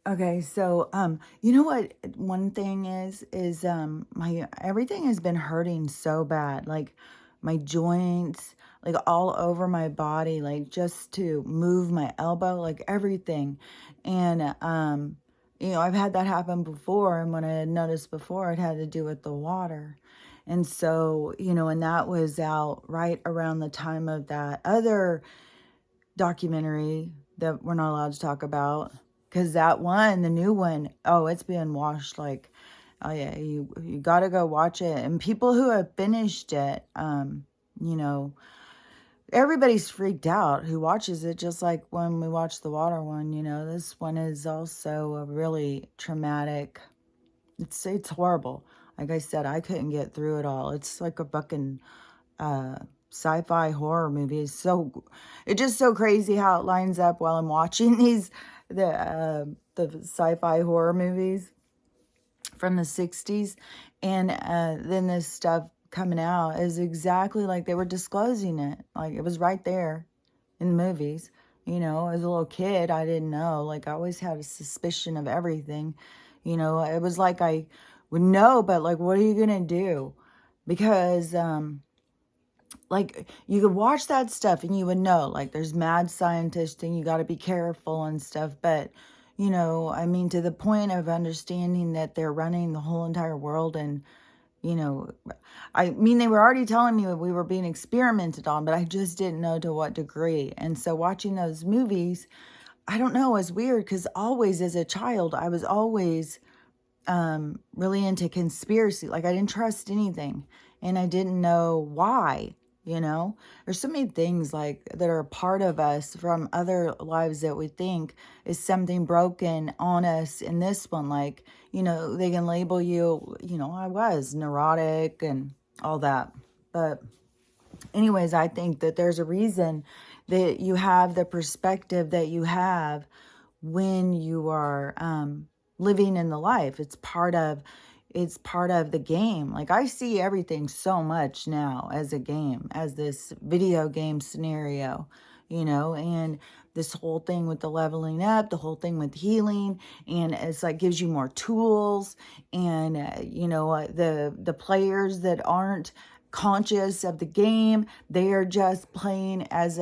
Okay, so you know what one thing is my everything has been hurting so bad. Like my joints, like all over my body, like just to move my elbow, like everything. And I've had that happen before, and when I had noticed before, it had to do with the water. And so, and that was out right around the time of that other documentary that we're not allowed to talk about, because that one, the new one, oh, it's being washed like, oh yeah, you got to go watch it. And people who have finished it, you know everybody's freaked out who watches it, just like when we watch the water one. This one is also a really traumatic. It's horrible. Like I said, I couldn't get through it all. It's like a fucking uh sci-fi horror movie. It's just so crazy how it lines up while I'm watching the sci-fi horror movies from the 60s, and then this stuff coming out is exactly like they were disclosing it. Like it was right there in the movies. As a little kid, I didn't know. Like I always had a suspicion of everything. It was like I would know, but like, what are you gonna do? Because like you could watch that stuff and you would know, like, there's mad scientists and you got to be careful and stuff. But I mean, to the point of understanding that they're running the whole entire world. And you know I mean, they were already telling me that we were being experimented on, but I just didn't know to what degree. And so watching those movies, I don't know, it's weird, because always as a child I was always really into conspiracy. Like I didn't trust anything, and I didn't know why. There's so many things like that are a part of us from other lives that we think is something broken on us in this one. Like, they can label you, I was neurotic and all that. But anyways, I think that there's a reason that you have the perspective that you have when you are living in the life. It's part of the game. Like I see everything so much now as a game, as this video game scenario, and this whole thing with the leveling up, the whole thing with healing, and it's like gives you more tools. And the players that aren't conscious of the game, they are just playing as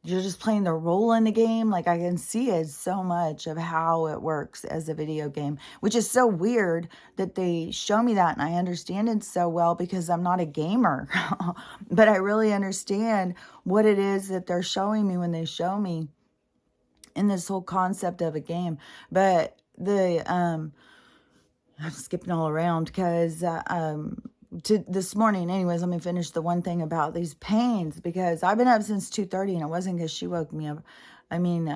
you're just playing the role in the game. Like I can see it so much of how it works as a video game, which is so weird that they show me that, and I understand it so well because I'm not a gamer. But I really understand what it is that they're showing me when they show me in this whole concept of a game. But I'm skipping all around because to this morning, anyways, let me finish the one thing about these pains, because I've been up since 2:30, and it wasn't because she woke me up. I mean,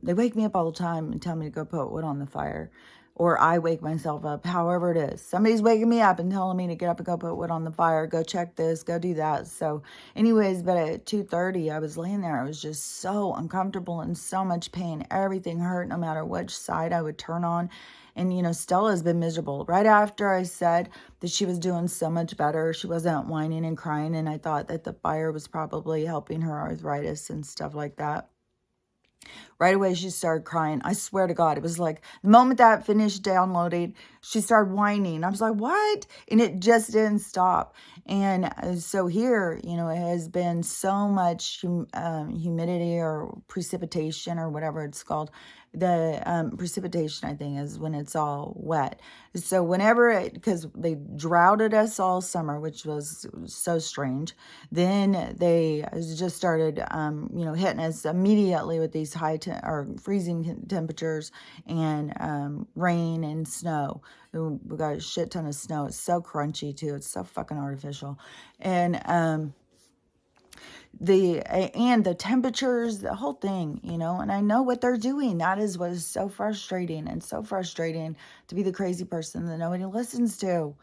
they wake me up all the time and tell me to go put wood on the fire, or I wake myself up, however it is. Somebody's waking me up and telling me to get up and go put wood on the fire, go check this, go do that. So anyways, but at 2:30, I was laying there. I was just so uncomfortable and so much pain. Everything hurt no matter which side I would turn on. And, Stella's been miserable. Right after I said that she was doing so much better, she wasn't whining and crying, and I thought that the fire was probably helping her arthritis and stuff like that. Right away, she started crying. I swear to God, it was like the moment that finished downloading, she started whining. I was like, what? And it just didn't stop. And so here, it has been so much humidity or precipitation or whatever it's called. The precipitation, I think, is when it's all wet. So because they droughted us all summer, which was so strange. Then they just started, hitting us immediately with these or freezing temperatures and rain and snow. We got a shit ton of snow. It's so crunchy too. It's so fucking artificial. And the temperatures, the whole thing, and I know what they're doing. That is what is so frustrating, and so frustrating to be the crazy person that nobody listens to.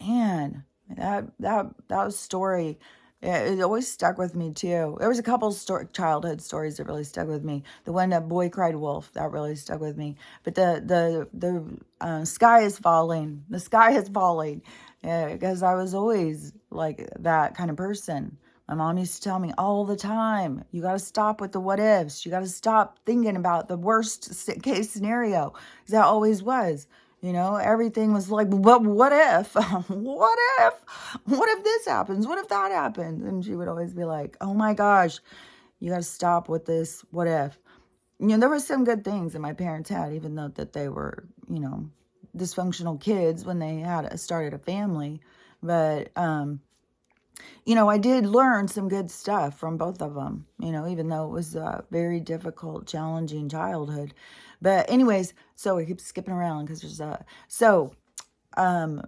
Man, that story, it always stuck with me too. There was a couple childhood stories that really stuck with me. The one that Boy Cried Wolf, that really stuck with me. But the sky is falling. The sky is falling, because I was always like that kind of person. My mom used to tell me all the time, you got to stop with the what ifs. You got to stop thinking about the worst case scenario. 'Cause that always was. Everything was like, but what if? What if? What if this happens? What if that happens? And she would always be like, oh my gosh, you got to stop with this what if. There were some good things that my parents had, even though that they were, dysfunctional kids when they had started a family. But, I did learn some good stuff from both of them, even though it was a very difficult, challenging childhood. But anyways, so we keep skipping around because there's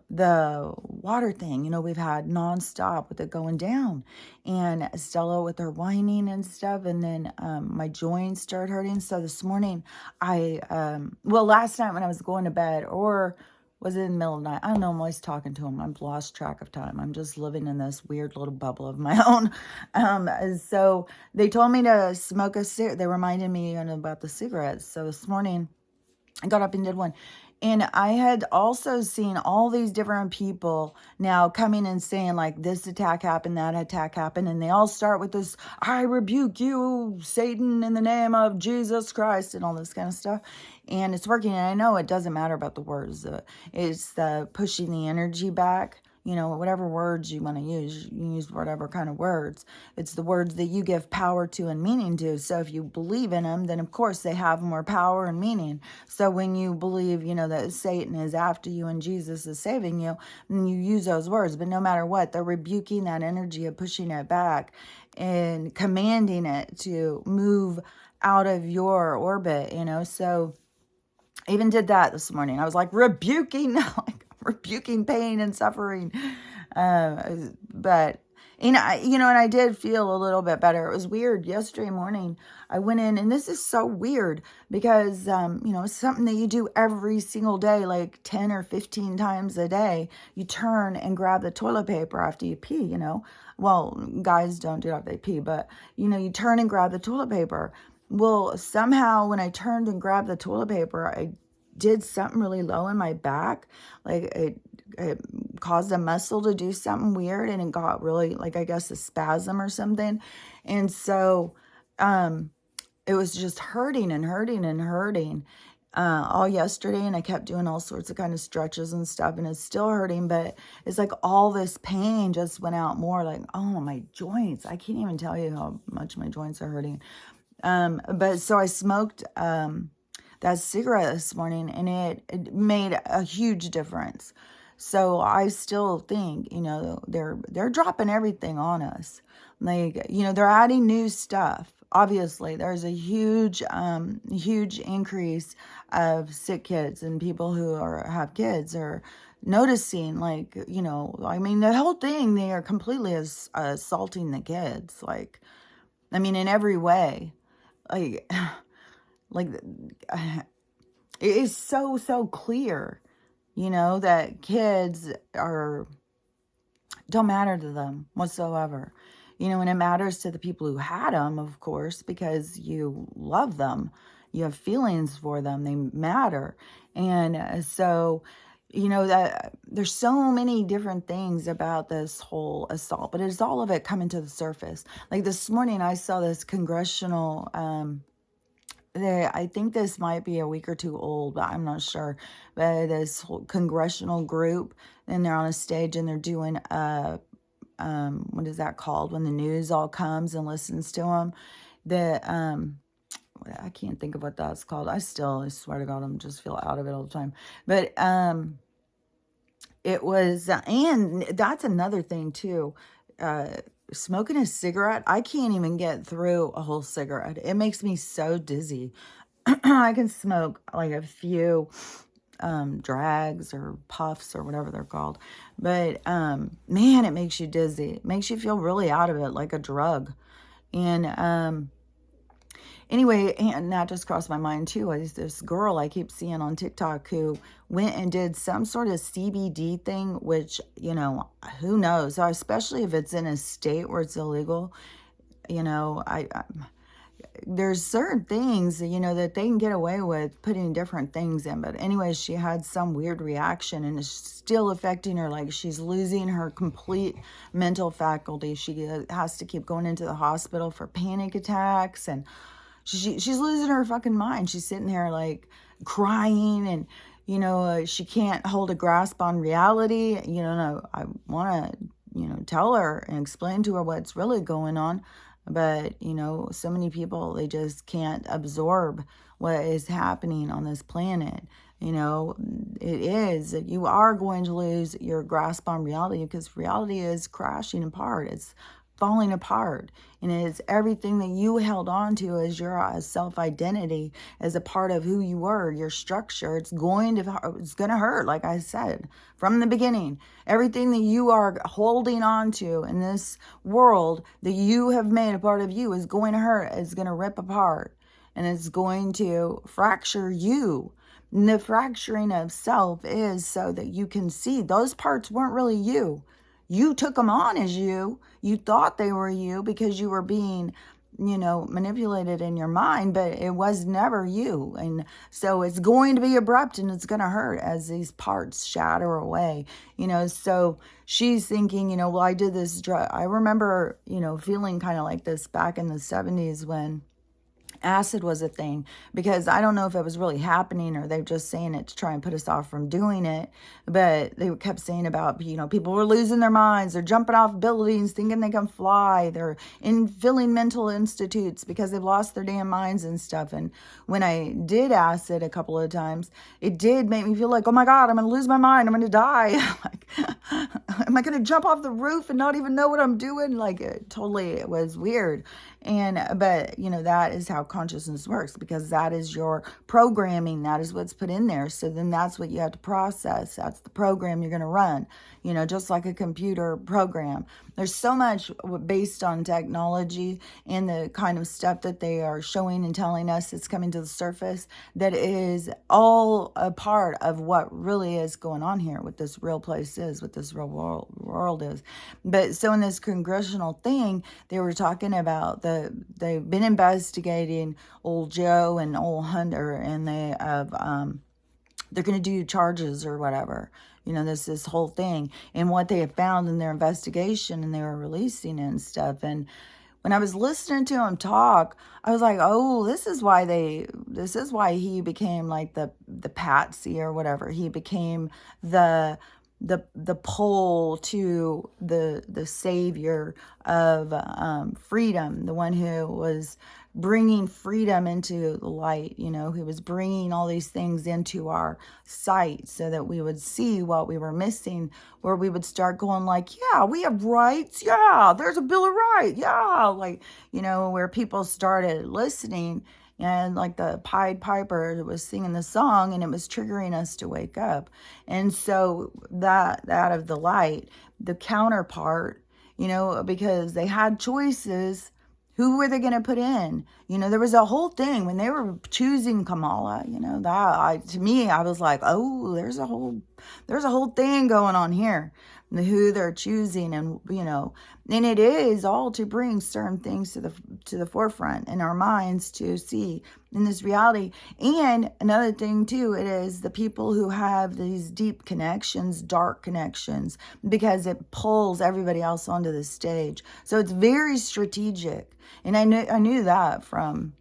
the water thing, we've had nonstop with it going down, and Stella with her whining and stuff. And then, my joints started hurting. So this morning last night when I was going to bed, or was it in the middle of the night? I don't know. I'm always talking to him. I've lost track of time. I'm just living in this weird little bubble of my own. So they told me to smoke a cigarette. They reminded me about the cigarettes. So this morning I got up and did one. And I had also seen all these different people now coming and saying, like, this attack happened, that attack happened. And they all start with this, I rebuke you, Satan, in the name of Jesus Christ, and all this kind of stuff. And it's working. And I know it doesn't matter about the words. It's the pushing the energy back. Whatever words you want to use, you can use whatever kind of words. It's the words that you give power to and meaning to. So if you believe in them, then of course they have more power and meaning. So when you believe, that Satan is after you and Jesus is saving you, then you use those words. But no matter what, they're rebuking that energy of pushing it back and commanding it to move out of your orbit, So I even did that this morning. I was like rebuking pain and suffering. But, and I did feel a little bit better. It was weird. Yesterday morning, I went in, and this is so weird because, it's something that you do every single day, like 10 or 15 times a day. You turn and grab the toilet paper after you pee, Well, guys don't do it after they pee, but, you turn and grab the toilet paper. Well, somehow when I turned and grabbed the toilet paper, I did something really low in my back. Like it caused a muscle to do something weird, and it got really, like, I guess a spasm or something. And so it was just hurting and hurting and hurting all yesterday. And I kept doing all sorts of kind of stretches and stuff, and it's still hurting, but it's like all this pain just went out more. Like, oh, my joints. I can't even tell you how much my joints are hurting. But so I smoked that cigarette this morning, and it made a huge difference. So I still think, they're dropping everything on us. Like, they're adding new stuff. Obviously, there's a huge increase of sick kids, and people who have kids are noticing, like, the whole thing, they are completely assaulting the kids. Like, in every way. Like it is so clear, that kids don't matter to them whatsoever, and it matters to the people who had them, of course, because you love them, you have feelings for them, they matter. And so, that there's so many different things about this whole assault, but it's all of it coming to the surface. Like this morning, I saw this congressional, I think this might be a week or two old, but I'm not sure. But this whole congressional group, and they're on a stage, and they're doing what is that called? When the news all comes and listens to them. I can't think of what that's called. I swear to God, I'm just feel out of it all the time. But it was, and that's another thing too. Smoking a cigarette, I can't even get through a whole cigarette. It makes me so dizzy. I can smoke like a few drags or puffs or whatever they're called. But man, it makes you dizzy. It makes you feel really out of it, like a drug. And anyway, and that just crossed my mind too. Is this girl I keep seeing on TikTok who went and did some sort of CBD thing, which, who knows? So especially if it's in a state where it's illegal, there's certain things, that they can get away with putting different things in. But anyways, she had some weird reaction and it's still affecting her. Like she's losing her complete mental faculty. She has to keep going into the hospital for panic attacks, and she's losing her fucking mind. She's sitting there like crying, and she can't hold a grasp on reality. No, I want to tell her and explain to her what's really going on. But, so many people, they just can't absorb what is happening on this planet. It is that you are going to lose your grasp on reality, because reality is crashing apart. It's falling apart. And it's everything that you held on to as your self-identity, as a part of who you were, your structure. It's going to hurt, like I said from the beginning. Everything that you are holding on to in this world that you have made a part of you is going to hurt. It's going to rip apart, and it's going to fracture you. And the fracturing of self is so that you can see those parts weren't really you. You took them on as you. You thought they were you because you were being, manipulated in your mind, but it was never you. And so it's going to be abrupt and it's going to hurt as these parts shatter away, so she's thinking, well, I did this drug. I remember, feeling kind of like this back in the 70s when acid was a thing, because I don't know if it was really happening or they were just saying it to try and put us off from doing it. But they kept saying about, people were losing their minds. They're jumping off buildings thinking they can fly. They're filling mental institutes because they've lost their damn minds and stuff. And when I did acid a couple of times, it did make me feel like, oh my God, I'm going to lose my mind. I'm going to die. Like, am I going to jump off the roof and not even know what I'm doing? Like, it was weird. But that is how consciousness works, because that is your programming. That is what's put in there. So then that's what you have to process. That's the program you're going to run, just like a computer program. There's so much based on technology and the kind of stuff that they are showing and telling us that's coming to the surface that is all a part of what really is going on here, what this real place is, what this real world is. But so in this congressional thing, they were talking about they've been investigating old Joe and old Hunter, and they're going to do charges or whatever. This whole thing, and what they have found in their investigation, and they were releasing it and stuff. And when I was listening to him talk, I was like, oh, this is why he became like the patsy or whatever. He became the pole to the savior of freedom, the one who was bringing freedom into the light. He was bringing all these things into our sight so that we would see what we were missing, where we would start going like, yeah, we have rights. Yeah, there's a Bill of Rights. Yeah, like, where people started listening. And like the Pied Piper was singing the song, and it was triggering us to wake up. And so that of the light, the counterpart, because they had choices. Who were they going to put in? There was a whole thing when they were choosing Kamala. To me, I was like, oh, there's a whole thing going on here. Who they're choosing, and and it is all to bring certain things to the forefront in our minds to see in this reality. And another thing too, it is the people who have these deep connections, dark connections, because it pulls everybody else onto the stage. So it's very strategic, and I knew that from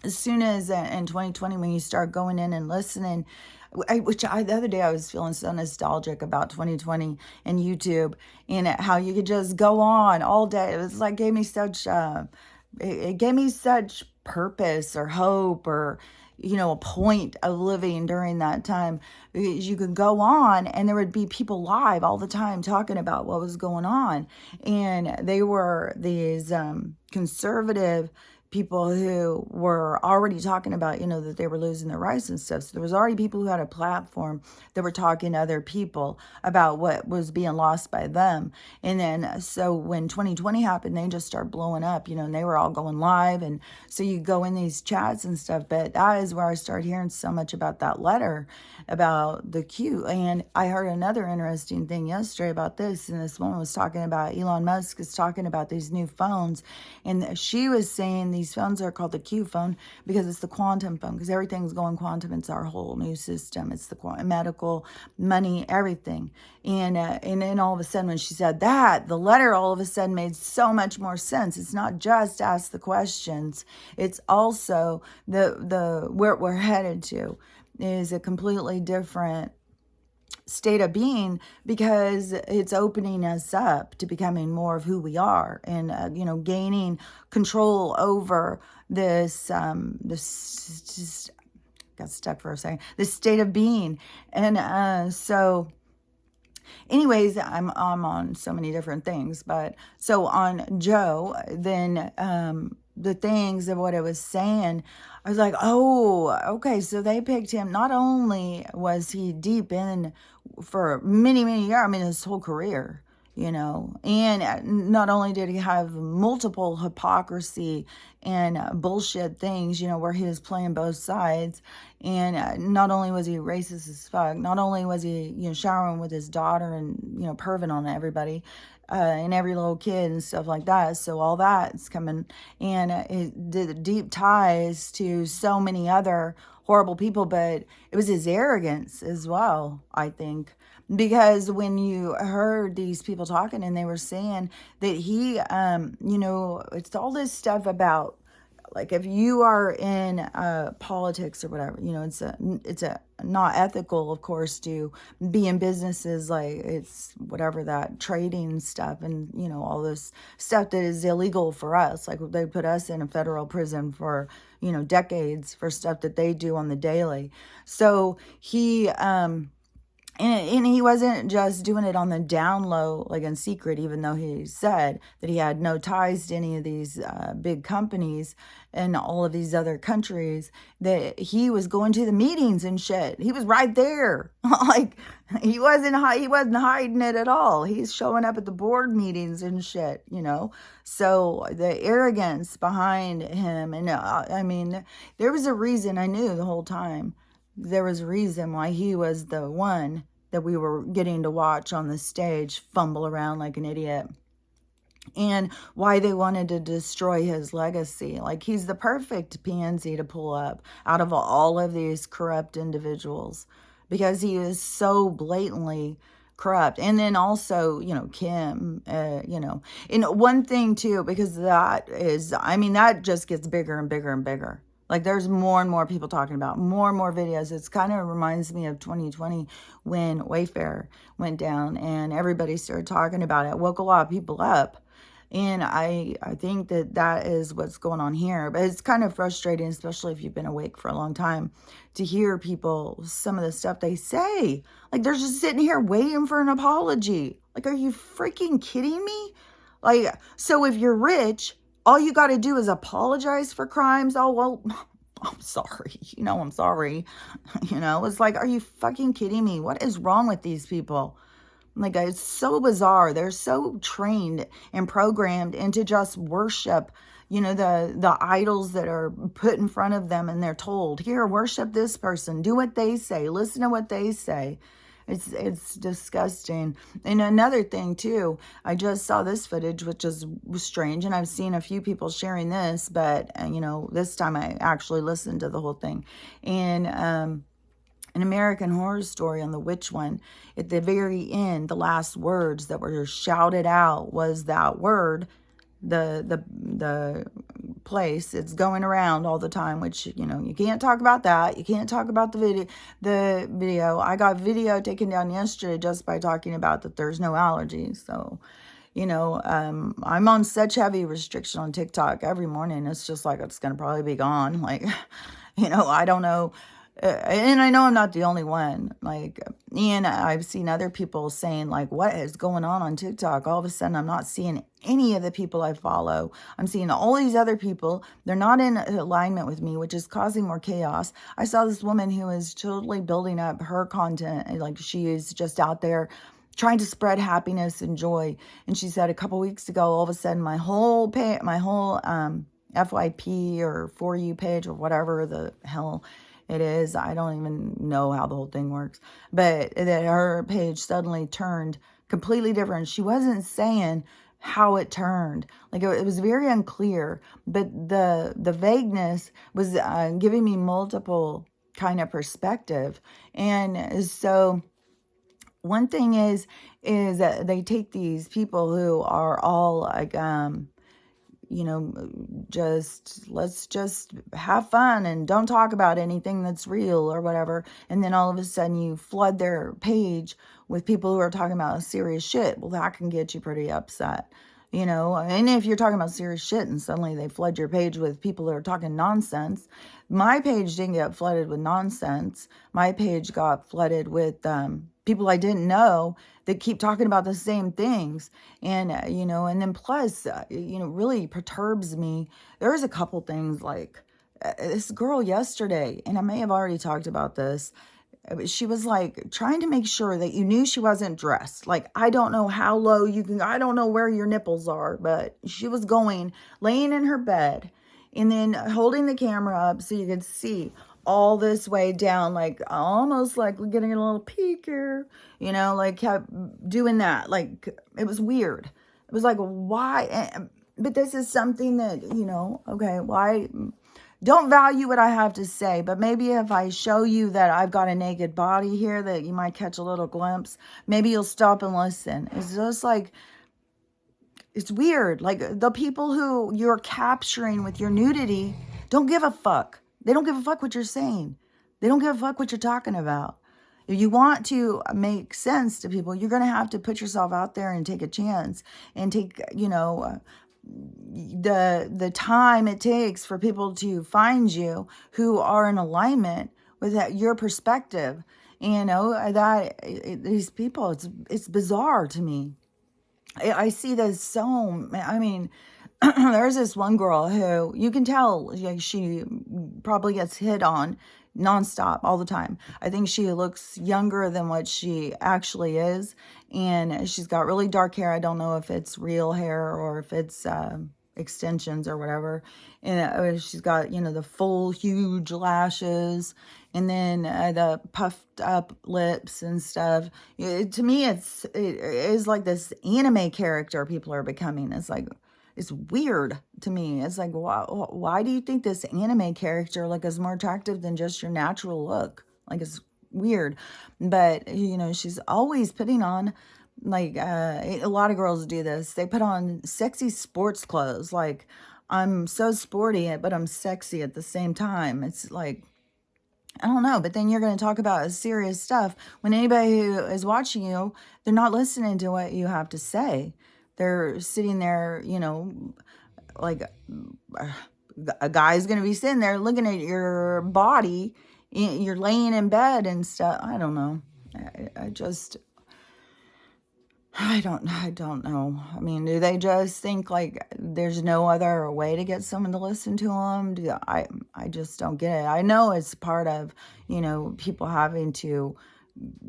as soon as in 2020, when you start going in and listening. The other day I was feeling so nostalgic about 2020 and YouTube, and how you could just go on all day. It was like gave me such it gave me such purpose or hope, or a point of living during that time. You could go on, and there would be people live all the time talking about what was going on, and they were these conservative people who were already talking about, that they were losing their rights and stuff. So there was already people who had a platform that were talking to other people about what was being lost by them. And then, so when 2020 happened, they just started blowing up, and they were all going live. And so you go in these chats and stuff, but that is where I started hearing so much about that letter, about the Q. And I heard another interesting thing yesterday about this. And this woman was talking about, Elon Musk is talking about these new phones. And she was saying these phones are called the Q phone because it's the quantum phone, because everything's going quantum. It's our whole new system. It's the medical, money, everything. And then all of a sudden when she said that, the letter all of a sudden made so much more sense. It's not just ask the questions. It's also the where we're headed to is a completely different state of being, because it's opening us up to becoming more of who we are, and gaining control over this just got stuck for a second, this state of being. And so anyways, I'm on so many different things, but so on Joe, then the things of what I was saying, I was like, oh, okay, so they picked him. Not only was he deep in for many, many years, I mean, his whole career, and not only did he have multiple hypocrisy and bullshit things, where he was playing both sides, and not only was he racist as fuck, not only was he, showering with his daughter and, perving on everybody, and every little kid and stuff like that. So all that's coming, and the deep ties to so many other horrible people, but it was his arrogance as well, I think. Because when you heard these people talking and they were saying that he, it's all this stuff about, like, if you are in politics or whatever, it's a not ethical, of course, to be in businesses, like it's whatever, that trading stuff and, all this stuff that is illegal for us. Like they put us in a federal prison for, decades for stuff that they do on the daily. So he, and he wasn't just doing it on the down low, like in secret, even though he said that he had no ties to any of these big companies and all of these other countries, that he was going to the meetings and shit. He was right there. Like he wasn't hiding it at all. He's showing up at the board meetings and shit, So the arrogance behind him, and I mean, there was a reason. I knew the whole time. There was a reason why he was the one that we were getting to watch on the stage fumble around like an idiot, and why they wanted to destroy his legacy. Like he's the perfect pansy to pull up out of all of these corrupt individuals, because he is so blatantly corrupt. And then also, Kim, and one thing too, because that is, I mean, that just gets bigger and bigger and bigger. Like there's more and more people talking about, more and more videos. It's kind of reminds me of 2020 when Wayfair went down and everybody started talking about it. It woke a lot of people up. And I think that is what's going on here. But it's kind of frustrating, especially if you've been awake for a long time, to hear people, some of the stuff they say. Like they're just sitting here waiting for an apology. Like, are you freaking kidding me? Like, so if you're rich, all you got to do is apologize for crimes. Oh, well, I'm sorry. I'm sorry. It's like, are you fucking kidding me? What is wrong with these people? Like, it's so bizarre. They're so trained and programmed into just worship, the idols that are put in front of them, and they're told, here, worship this person, do what they say, listen to what they say. It's disgusting. And another thing too, I just saw this footage, which was strange, and I've seen a few people sharing this, but this time I actually listened to the whole thing. And an American Horror Story on the witch one, at the very end, the last words that were shouted out was that word, the place, it's going around all the time, which you can't talk about that. You can't talk about the video. I got video taken down yesterday just by talking about that there's no allergies. So I'm on such heavy restriction on TikTok every morning. It's just like it's gonna probably be gone. Like I don't know. And I know I'm not the only one. Like, and I've seen other people saying, like, what is going on TikTok? All of a sudden, I'm not seeing any of the people I follow. I'm seeing all these other people. They're not in alignment with me, which is causing more chaos. I saw this woman who is totally building up her content. Like, she is just out there trying to spread happiness and joy. And she said a couple weeks ago, all of a sudden, my whole FYP or For You page or whatever the hell it is, I don't even know how the whole thing works, but that her page suddenly turned completely different. She wasn't saying how it turned. Like it was very unclear, but the vagueness was giving me multiple kind of perspective. And so one thing is that they take these people who are all like you know, let's just have fun and don't talk about anything that's real or whatever. And then all of a sudden you flood their page with people who are talking about serious shit. Well, that can get you pretty upset, you know. And if you're talking about serious shit and suddenly they flood your page with people that are talking nonsense, my page didn't get flooded with nonsense. My page got flooded with people I didn't know that keep talking about the same things. And, you know, and then plus, you know, really perturbs me. There's a couple things like this girl yesterday, and I may have already talked about this. She was like trying to make sure that you knew she wasn't dressed. Like, I don't know how low you can, I don't know where your nipples are, but she was laying in her bed and then holding the camera up so you could see all this way down, like almost like getting a little peek here, you know, like kept doing that. Like, it was weird. It was like, why? But this is something that, you know, okay, why? Don't value what I have to say, but maybe if I show you that I've got a naked body here that you might catch a little glimpse, maybe you'll stop and listen. It's just like, it's weird. Like, the people who you're capturing with your nudity don't give a fuck. They don't give a fuck what you're saying. They don't give a fuck what you're talking about. If you want to make sense to people, you're going to have to put yourself out there and take a chance and take, you know, the time it takes for people to find you who are in alignment with your perspective. You know, these people, it's bizarre to me. I see this so, I mean, there's this one girl who you can tell she probably gets hit on nonstop all the time. I think she looks younger than what she actually is. And she's got really dark hair. I don't know if it's real hair or if it's extensions or whatever. And she's got, you know, the full huge lashes and then the puffed up lips and stuff. To me, it is like this anime character people are becoming. It's like, it's weird to me. It's like, why do you think this anime character like is more attractive than just your natural look? Like, it's weird. But, you know, she's always putting on, like, a lot of girls do this. They put on sexy sports clothes. Like, I'm so sporty, but I'm sexy at the same time. It's like, I don't know. But then you're going to talk about serious stuff. When anybody who is watching you, they're not listening to what you have to say. They're sitting there, you know, like a guy's going to be sitting there looking at your body. You're laying in bed and stuff. I don't know. I don't know. I mean, do they just think like there's no other way to get someone to listen to them? I just don't get it. I know it's part of, you know, people having to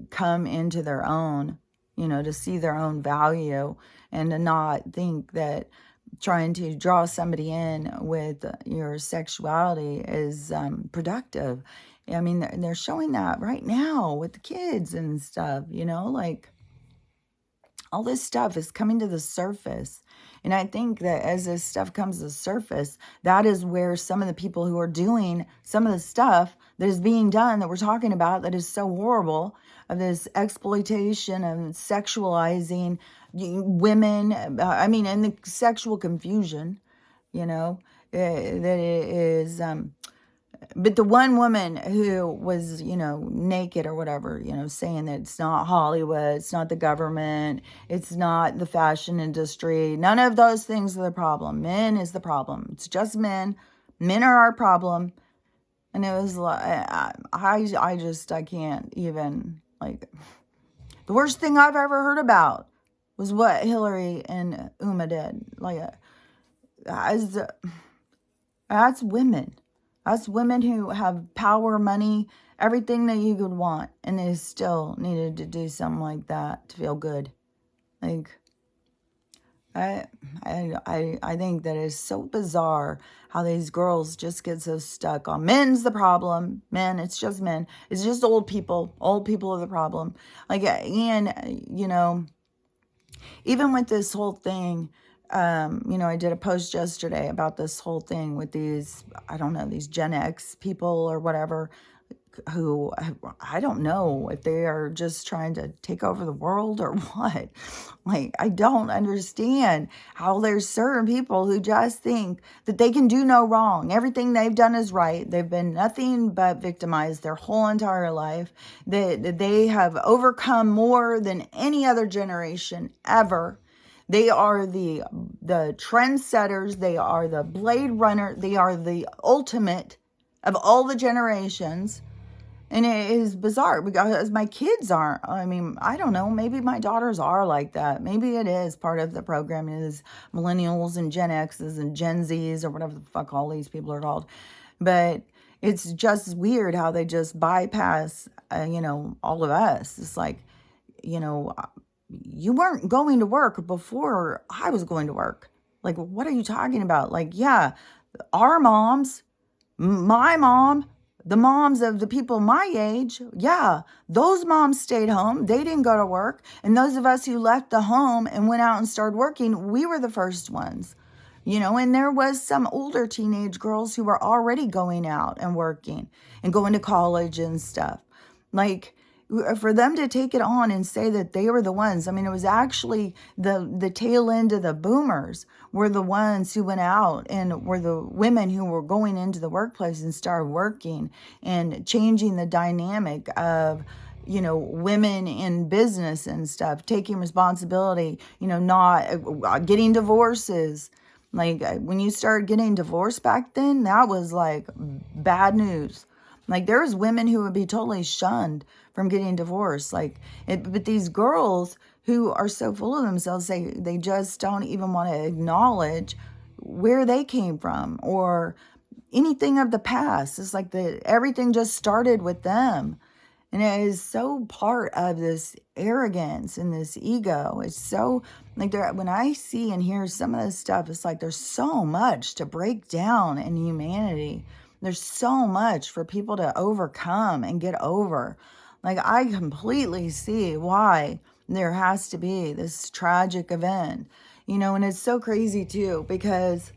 come into their own, you know, to see their own value and to not think that trying to draw somebody in with your sexuality is productive. I mean, they're showing that right now with the kids and stuff, you know, like all this stuff is coming to the surface. And I think that as this stuff comes to the surface, that is where some of the people who are doing some of the stuff that is being done that we're talking about that is so horrible, of this exploitation and sexualizing women, I mean, and the sexual confusion, you know, that it is, but the one woman who was, you know, naked or whatever, you know, saying that it's not Hollywood, it's not the government, it's not the fashion industry. None of those things are the problem. Men is the problem. It's just men. Men are our problem. And it was like, I can't even, like, the worst thing I've ever heard about was what Hillary and Uma did. Like, that's women. That's women who have power, money, everything that you could want, and they still needed to do something like that to feel good. Like, I think that is so bizarre how these girls just get so stuck on men's the problem. Men, it's just men. It's just old people. Old people are the problem. Like, and, you know, even with this whole thing, I did a post yesterday about this whole thing with these, I don't know, these Gen X people or whatever, who I don't know if they are just trying to take over the world or what. Like, I don't understand how there's certain people who just think that they can do no wrong. Everything they've done is right. They've been nothing but victimized their whole entire life. That they have overcome more than any other generation ever. They are the trendsetters. They are the Blade Runner. They are the ultimate of all the generations. And it is bizarre because my kids aren't. I mean, I don't know. Maybe my daughters are like that. Maybe it is part of the program is millennials and Gen X's and Gen Z's or whatever the fuck all these people are called. But it's just weird how they just bypass, all of us. It's like, you weren't going to work before I was going to work. Like, what are you talking about? Like, yeah, our moms, my mom, the moms of the people my age, yeah, those moms stayed home. They didn't go to work. And those of us who left the home and went out and started working, we were the first ones. And there was some older teenage girls who were already going out and working and going to college and stuff. Like, for them to take it on and say that they were the ones, I mean, it was actually the tail end of the boomers were the ones who went out and were the women who were going into the workplace and started working and changing the dynamic of, women in business and stuff, taking responsibility, not getting divorces. Like, when you started getting divorced back then, that was like bad news. Like, there was women who would be totally shunned from getting divorced. But these girls who are so full of themselves, they just don't even want to acknowledge where they came from or anything of the past. It's like everything just started with them. And it is so part of this arrogance and this ego. It's so, like, when I see and hear some of this stuff, it's like there's so much to break down in humanity. There's so much for people to overcome and get over. Like, I completely see why there has to be this tragic event, and it's so crazy too, because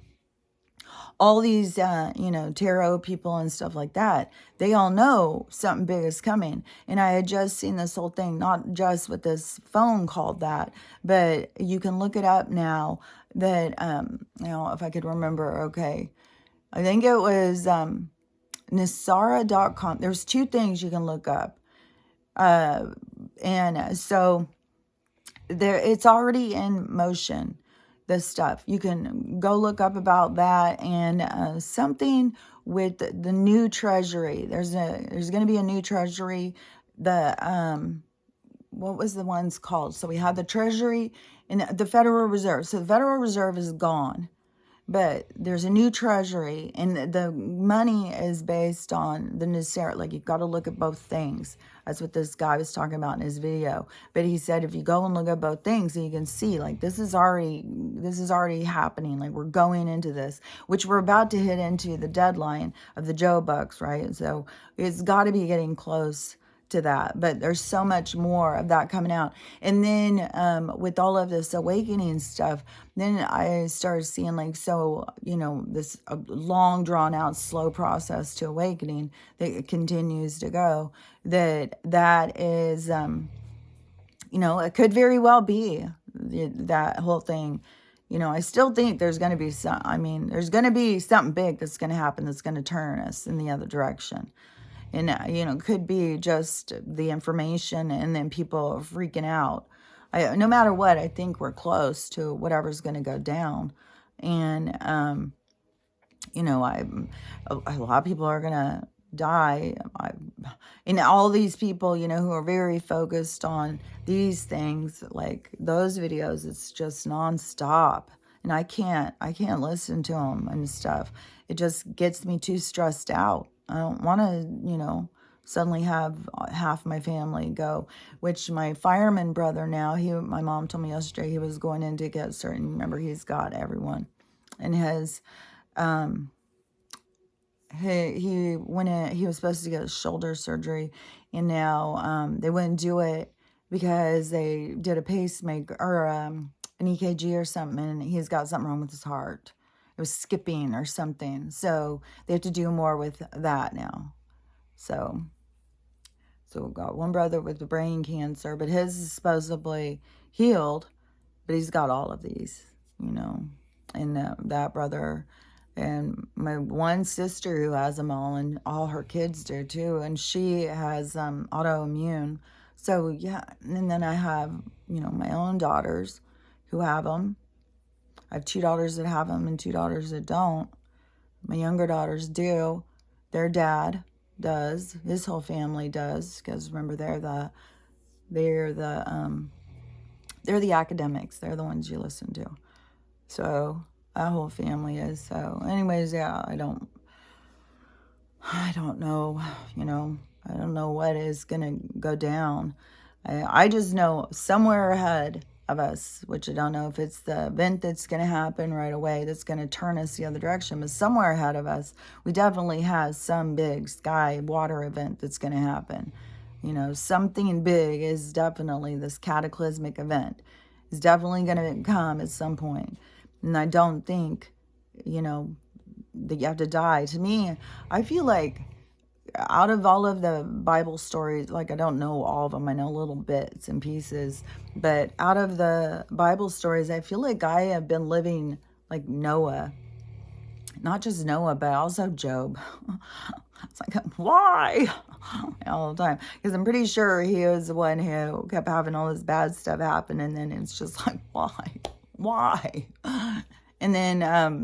all these, tarot people and stuff like that, they all know something big is coming. And I had just seen this whole thing, not just with this phone called that, but you can look it up now that, if I could remember, okay. I think it was Nisara.com. There's two things you can look up. And so it's already in motion, this stuff. You can go look up about that and something with the new treasury. There's going to be a new treasury. What was the ones called? So we had the treasury and the Federal Reserve. So the Federal Reserve is gone. But there's a new treasury, and the money is based on the necessary. Like, you've got to look at both things. That's what this guy was talking about in his video. But he said if you go and look at both things, you can see, like, this is already happening. Like, we're going into this, which we're about to hit into the deadline of the Joe Bucks, right? So it's got to be getting close to that, but there's so much more of that coming out. And then with all of this awakening stuff, then I started seeing, like, so, this long drawn out slow process to awakening that continues to go, that is it could very well be that whole thing. I still think there's going to be there's going to be something big that's going to happen that's going to turn us in the other direction. And, could be just the information and then people freaking out. No matter what, I think we're close to whatever's going to go down. And, a lot of people are going to die. And all these people, who are very focused on these things, like those videos, it's just nonstop. And I can't listen to them and stuff. It just gets me too stressed out. I don't want to, suddenly have half my family go, which my fireman brother now, my mom told me yesterday he was going in to get certain, remember, he's got everyone. And he went in, he was supposed to get shoulder surgery, and now they wouldn't do it because they did a pacemaker or an EKG or something, and he's got something wrong with his heart. It was skipping or something. So they have to do more with that now. So we've got one brother with the brain cancer, but his is supposedly healed, but he's got all of these, and that brother and my one sister who has them all, and all her kids do too, and she has autoimmune. So yeah, and then I have, my own daughters who have them. I have 2 daughters that have them and 2 daughters that don't. My younger daughters do. Their dad does. His whole family does, because remember they're the academics. They're the ones you listen to. So that whole family is. So anyways, yeah, I don't know, I don't know what is going to go down. I just know somewhere ahead of us, which I don't know if it's the event that's going to happen right away that's going to turn us the other direction, but somewhere ahead of us, we definitely have some big sky water event that's going to happen. Something big is definitely this cataclysmic event. Is definitely going to come at some point. And I don't think, that you have to die. To me, I feel like out of all of the Bible stories, like I don't know all of them, I know little bits and pieces, but out of the Bible stories, I feel like I have been living like Noah. Not just Noah, but also Job. It's like, why? All the time. Because I'm pretty sure he was the one who kept having all this bad stuff happen, and then it's just like, why? Why? And then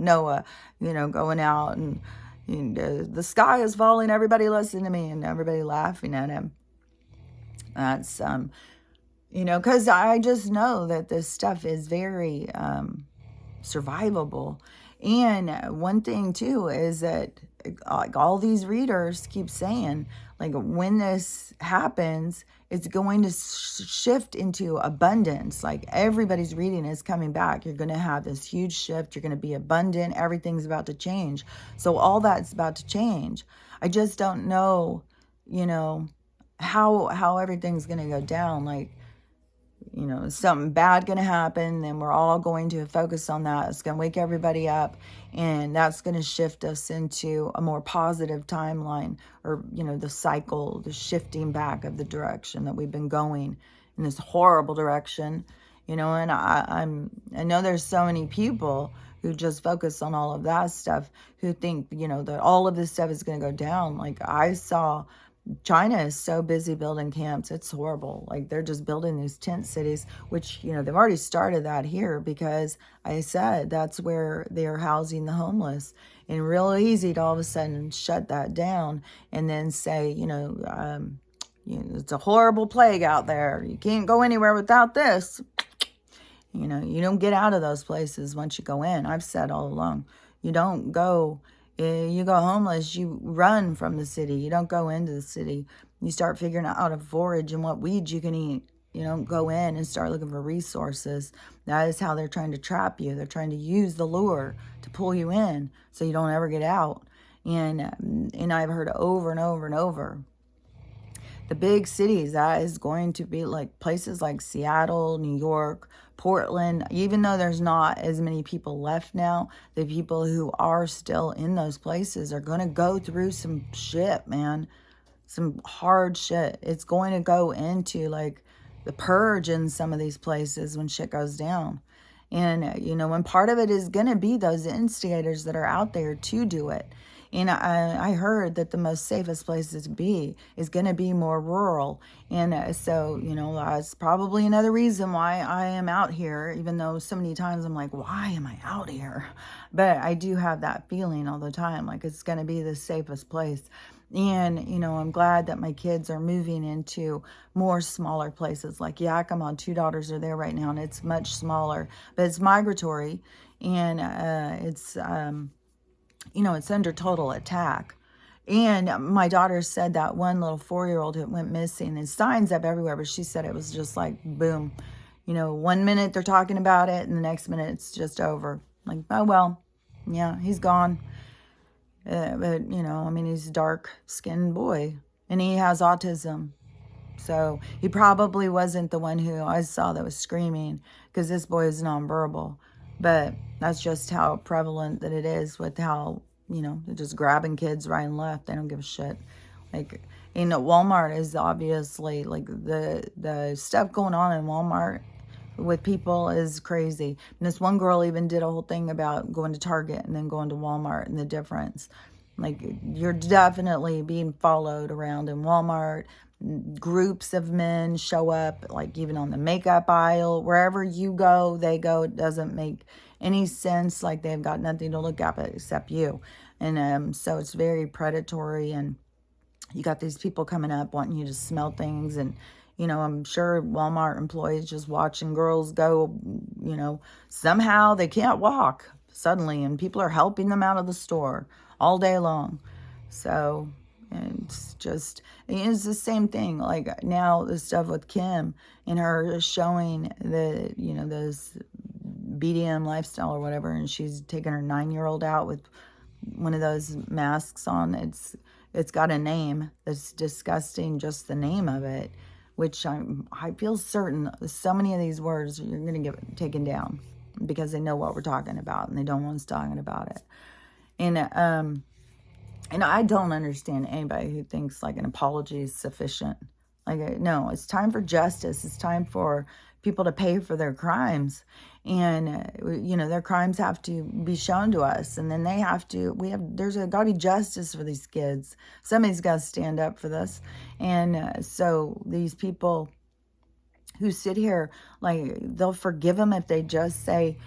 Noah, going out and the sky is falling, everybody listen to me, and everybody laughing at him. That's, because I just know that this stuff is very survivable. And one thing too is that like all these readers keep saying, like when this happens, it's going to shift into abundance. Like everybody's reading is coming back. You're going to have this huge shift. You're going to be abundant. Everything's about to change. So all that's about to change. I just don't know, how everything's going to go down. Like, something bad going to happen, then we're all going to focus on that. It's going to wake everybody up, and that's going to shift us into a more positive timeline, or, the cycle, the shifting back of the direction that we've been going in, this horrible direction, and I know there's so many people who just focus on all of that stuff, who think, that all of this stuff is going to go down. Like I saw China is so busy building camps. It's horrible. Like they're just building these tent cities, which, they've already started that here, because I said that's where they're housing the homeless. And real easy to all of a sudden shut that down and then say, it's a horrible plague out there. You can't go anywhere without this. You don't get out of those places once you go in. I've said all along, you don't go. You go homeless, you run from the city. You don't go into the city. You start figuring out how to forage and what weeds you can eat. You don't go in and start looking for resources. That is how they're trying to trap you. They're trying to use the lure to pull you in so you don't ever get out. And I've heard over and over and over. The big cities, that is going to be like places like Seattle, New York, Portland. Even though there's not as many people left now, the people who are still in those places are going to go through some shit, man. Some hard shit. It's going to go into like the purge in some of these places when shit goes down. And, and part of it is going to be those instigators that are out there to do it. And I heard that the most safest places to be is going to be more rural. And so, that's probably another reason why I am out here, even though so many times I'm like, why am I out here? But I do have that feeling all the time, like it's going to be the safest place. And, I'm glad that my kids are moving into more smaller places like Yakima. 2 daughters are there right now, and it's much smaller, but it's migratory, and it's under total attack. And my daughter said that one little 4-year-old who went missing, and signs up everywhere, but she said it was just like, boom. 1 minute they're talking about it, and the next minute it's just over. Like, oh, well, yeah, he's gone. But, he's a dark-skinned boy, and he has autism. So he probably wasn't the one who I saw that was screaming, because this boy is nonverbal. But that's just how prevalent that it is with how, they're just grabbing kids right and left. They don't give a shit. Like, Walmart is obviously, like, the stuff going on in Walmart with people is crazy. And this one girl even did a whole thing about going to Target and then going to Walmart and the difference. Like, you're definitely being followed around in Walmart. Groups of men show up, like even on the makeup aisle. Wherever you go, they go. It doesn't make any sense. Like, they've got nothing to look at except you. And so it's very predatory, and you got these people coming up wanting you to smell things. And I'm sure Walmart employees just watching girls go, somehow they can't walk suddenly, and people are helping them out of the store all day long. So it's the same thing. Like, now the stuff with Kim and her showing the, this BDM lifestyle or whatever, and she's taking her 9-year-old out with one of those masks on. It's got a name that's disgusting, just the name of it, which I feel certain so many of these words you're going to get taken down because they know what we're talking about and they don't want us talking about it. And I don't understand anybody who thinks like an apology is sufficient. Like, no, it's time for justice. It's time for people to pay for their crimes. And, their crimes have to be shown to us. And then there's got to be justice for these kids. Somebody's got to stand up for this. And so these people who sit here, like, they'll forgive them if they just say,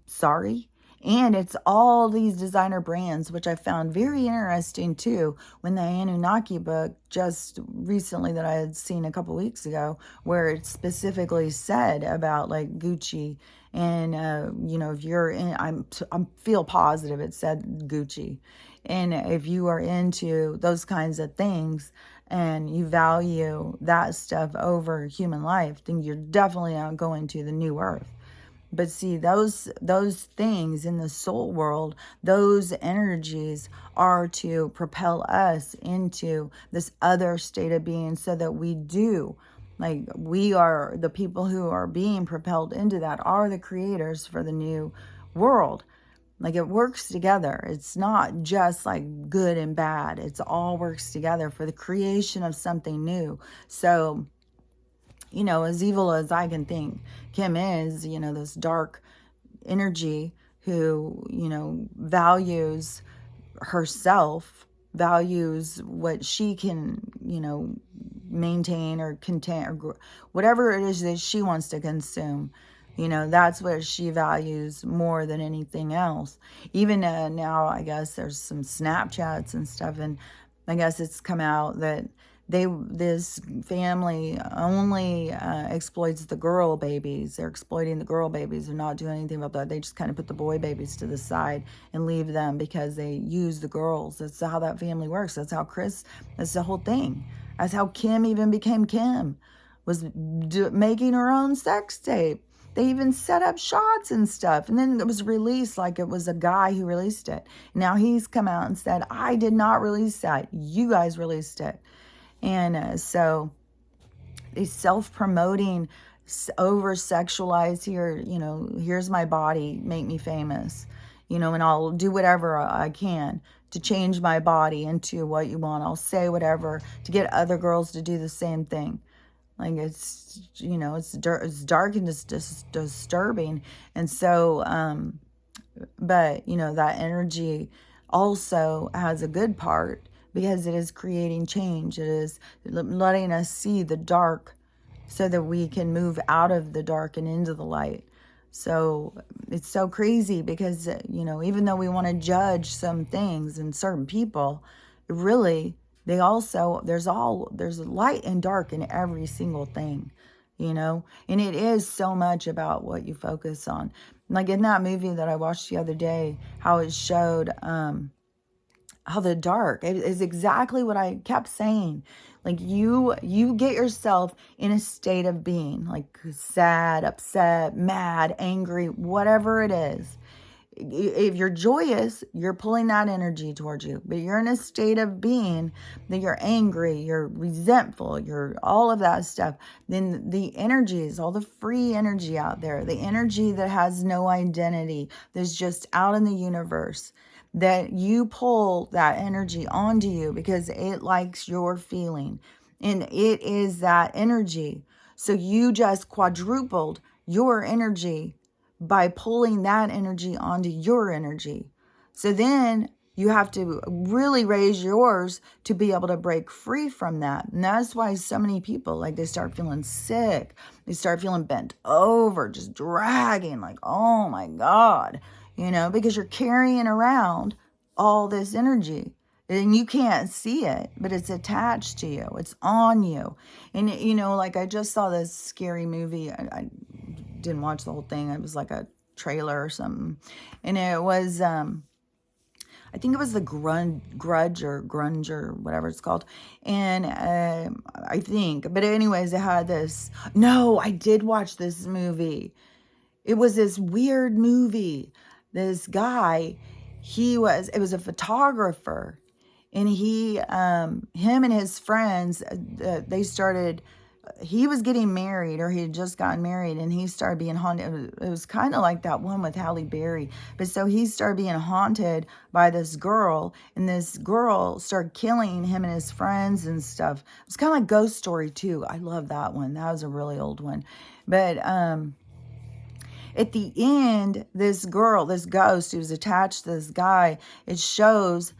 sorry. And it's all these designer brands, which I found very interesting too, when the Anunnaki book just recently that I had seen a couple weeks ago, where it specifically said about like Gucci. And, if you're in, I feel positive it said Gucci. And if you are into those kinds of things and you value that stuff over human life, then you're definitely not going to the new earth. But see, those things in the soul world, those energies are to propel us into this other state of being, so that we are the people who are being propelled into that, are the creators for the new world. Like, it works together. It's not just like good and bad. It's all works together for the creation of something new. So, as evil as I can think Kim is, this dark energy who, values herself, values what she can, maintain or contain, or whatever it is that she wants to consume. That's what she values more than anything else. Even now, I guess there's some Snapchats and stuff, and I guess it's come out that this family only exploits the girl babies. They're exploiting the girl babies. They're not doing anything about that. They just kind of put the boy babies to the side and leave them because they use the girls. That's how that family works. That's the whole thing. That's how Kim even became Kim, was making her own sex tape. They even set up shots and stuff. And then it was released like it was a guy who released it. Now he's come out and said, I did not release that. You guys released it. And so they self-promoting, over-sexualized here, here's my body, make me famous, and I'll do whatever I can to change my body into what you want. I'll say whatever to get other girls to do the same thing. Like, it's, it's dark and just disturbing. And so, but, that energy also has a good part, because it is creating change. It is letting us see the dark so that we can move out of the dark and into the light. So it's so crazy because, even though we want to judge some things and certain people, really, there's light and dark in every single thing, and it is so much about what you focus on. Like in that movie that I watched the other day, how it showed, how the dark is exactly what I kept saying. Like, you get yourself in a state of being, like sad, upset, mad, angry, whatever it is. If you're joyous, you're pulling that energy towards you. But you're in a state of being that you're angry, you're resentful, you're all of that stuff. Then the energies, all the free energy out there, the energy that has no identity, that's just out in the universe, that you pull that energy onto you because it likes your feeling. And it is that energy. So you just quadrupled your energy by pulling that energy onto your energy. So then you have to really raise yours to be able to break free from that. And that's why so many people, like, they start feeling sick. They start feeling bent over, just dragging, like, oh my God, because you're carrying around all this energy. And you can't see it, but it's attached to you. It's on you. And, like, I just saw this scary movie. I didn't watch the whole thing. It was like a trailer or something. And it was, I think it was the Grudge or whatever it's called. And I think, but anyways, it had this. No, I did watch this movie. It was this weird movie. This guy, it was a photographer. And him and his friends, he was getting married, or he had just gotten married, and he started being haunted. It was kind of like that one with Halle Berry. But so he started being haunted by this girl, and this girl started killing him and his friends and stuff. It was kind of like Ghost Story too. I love that one. That was a really old one. But at the end, this ghost who was attached to this guy, it shows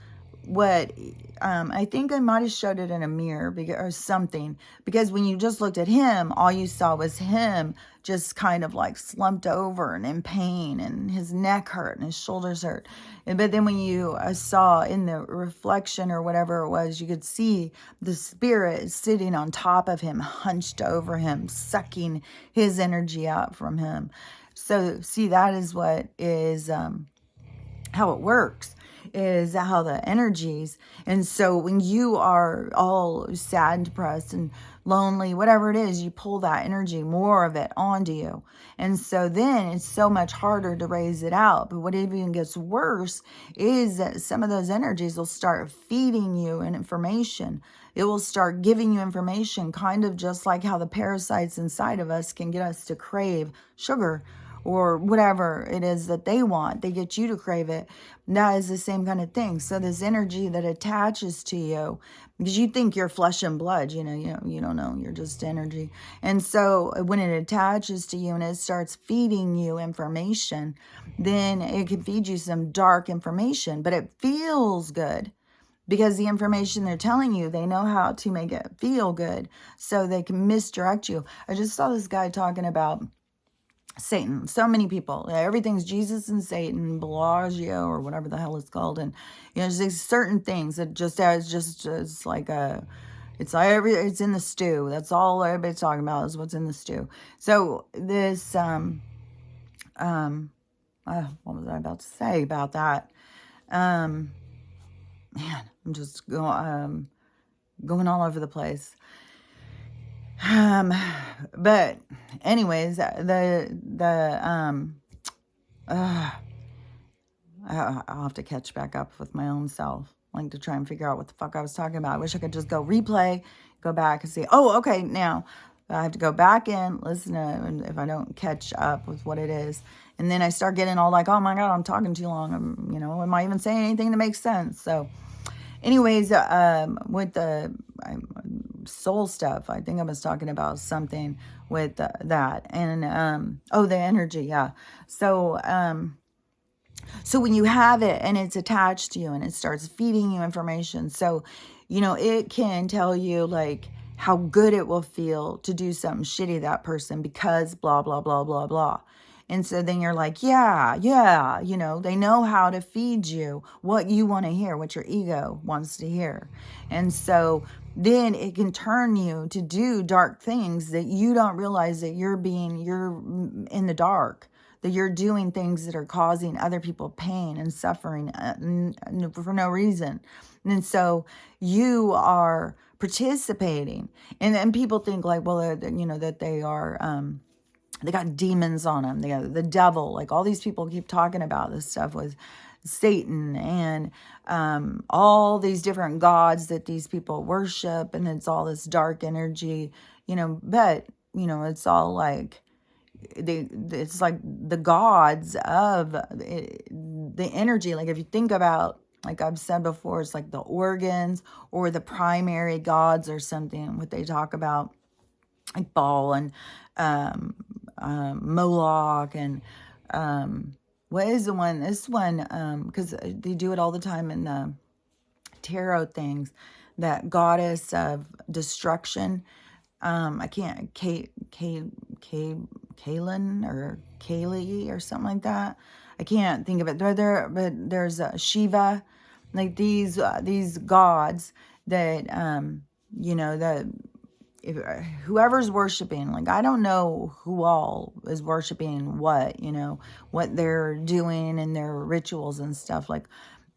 what I think I might have showed it in a mirror or something, because when you just looked at him, all you saw was him just kind of like slumped over and in pain, and his neck hurt and his shoulders hurt. But then when you saw in the reflection or whatever it was, you could see the spirit sitting on top of him, hunched over him, sucking his energy out from him. So see, that is what is how it works, is how the energies. And so when you are all sad and depressed and lonely, whatever it is, you pull that energy, more of it, onto you. And so then it's so much harder to raise it out. But what even gets worse is that some of those energies will start feeding you information. It will start giving you information, kind of just like how the parasites inside of us can get us to crave sugar or whatever it is that they want. They get you to crave it. That is the same kind of thing. So this energy that attaches to you, because you think you're flesh and blood, you don't know, you're just energy. And so when it attaches to you and it starts feeding you information, then it can feed you some dark information, but it feels good. Because the information they're telling you, they know how to make it feel good, so they can misdirect you. I just saw this guy talking about Satan. So many people, everything's Jesus and Satan, Bellagio or whatever the hell it's called. And there's these certain things that it's like it's in the stew. That's all everybody's talking about, is what's in the stew. So this what was I about to say about that? Man, I'm just going all over the place. But anyways, I'll have to catch back up with my own self, like, to try and figure out what the fuck I was talking about. I wish I could just go replay, go back and see, oh, okay, now I have to go back in, listen to it, and if I don't catch up with what it is. And then I start getting all like, oh my God, I'm talking too long. Am I even saying anything that makes sense? So anyways, with the soul stuff, I think I was talking about something with that. And, the energy. Yeah. So when you have it and it's attached to you and it starts feeding you information, so, it can tell you like how good it will feel to do something shitty to that person because blah, blah, blah, blah, blah. And so then you're like, yeah, they know how to feed you what you want to hear, what your ego wants to hear. And so then it can turn you to do dark things that you don't realize that you're in the dark, that you're doing things that are causing other people pain and suffering for no reason. And so you are participating. And people think like, well, that they are They got demons on them. They got the devil. Like all these people keep talking about this stuff with Satan and all these different gods that these people worship. And it's all this dark energy, but, it's all like, it's like the gods of the energy. Like if you think about, like I've said before, it's like the organs or the primary gods or something, what they talk about, like Baal and Moloch and what is the one? This one, because they do it all the time in the tarot things. That goddess of destruction. I can't, Kaylin or Kaylee or something like that. I can't think of it. They're there, but there's Shiva, like these gods that that if, whoever's worshiping, like I don't know who all is worshiping what they're doing and their rituals and stuff. Like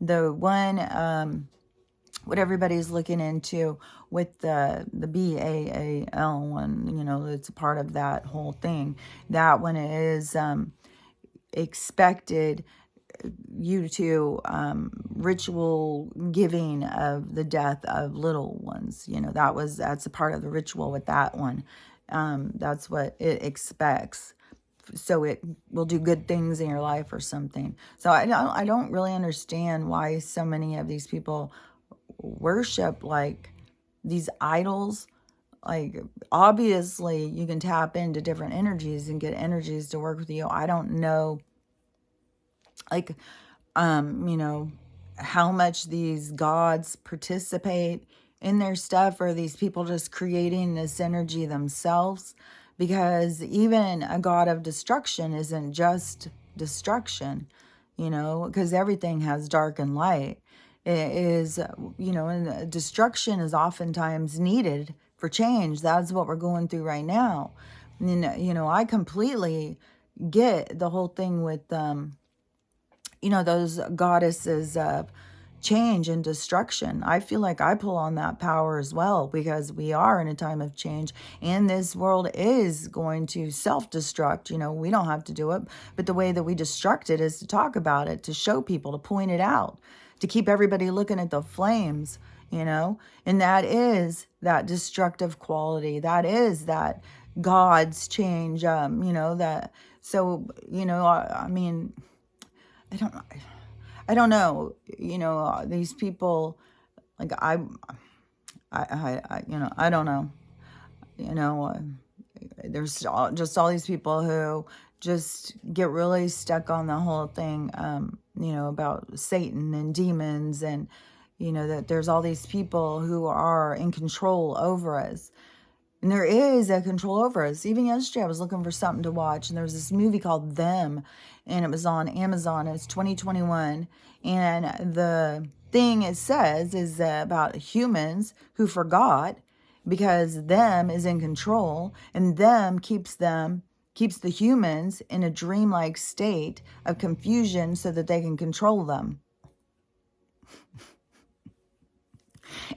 the one what everybody's looking into with the BAAL one, it's a part of that whole thing. That one is expected you to ritual giving of the death of little ones. That's a part of the ritual with that one. That's what it expects. So it will do good things in your life or something. So I don't really understand why so many of these people worship like these idols. Like obviously you can tap into different energies and get energies to work with you. I don't know like how much these gods participate in their stuff, or these people just creating this energy themselves, because even a god of destruction isn't just destruction, because everything has dark and light. It is, and destruction is oftentimes needed for change. That's what we're going through right now. And, I completely get the whole thing with, those goddesses of change and destruction. I feel like I pull on that power as well, because we are in a time of change and this world is going to self-destruct. We don't have to do it, but the way that we destruct it is to talk about it, to show people, to point it out, to keep everybody looking at the flames, and that is that destructive quality. That is that God's change, that, so, I mean, I don't know, these people, like I don't know, there's just all these people who just get really stuck on the whole thing, about Satan and demons, and, that there's all these people who are in control over us. And there is a control over us. Even yesterday, I was looking for something to watch, and there was this movie called Them, and it was on Amazon. It's 2021, and the thing it says is about humans who forgot, because them is in control, and them keeps the humans in a dreamlike state of confusion so that they can control them.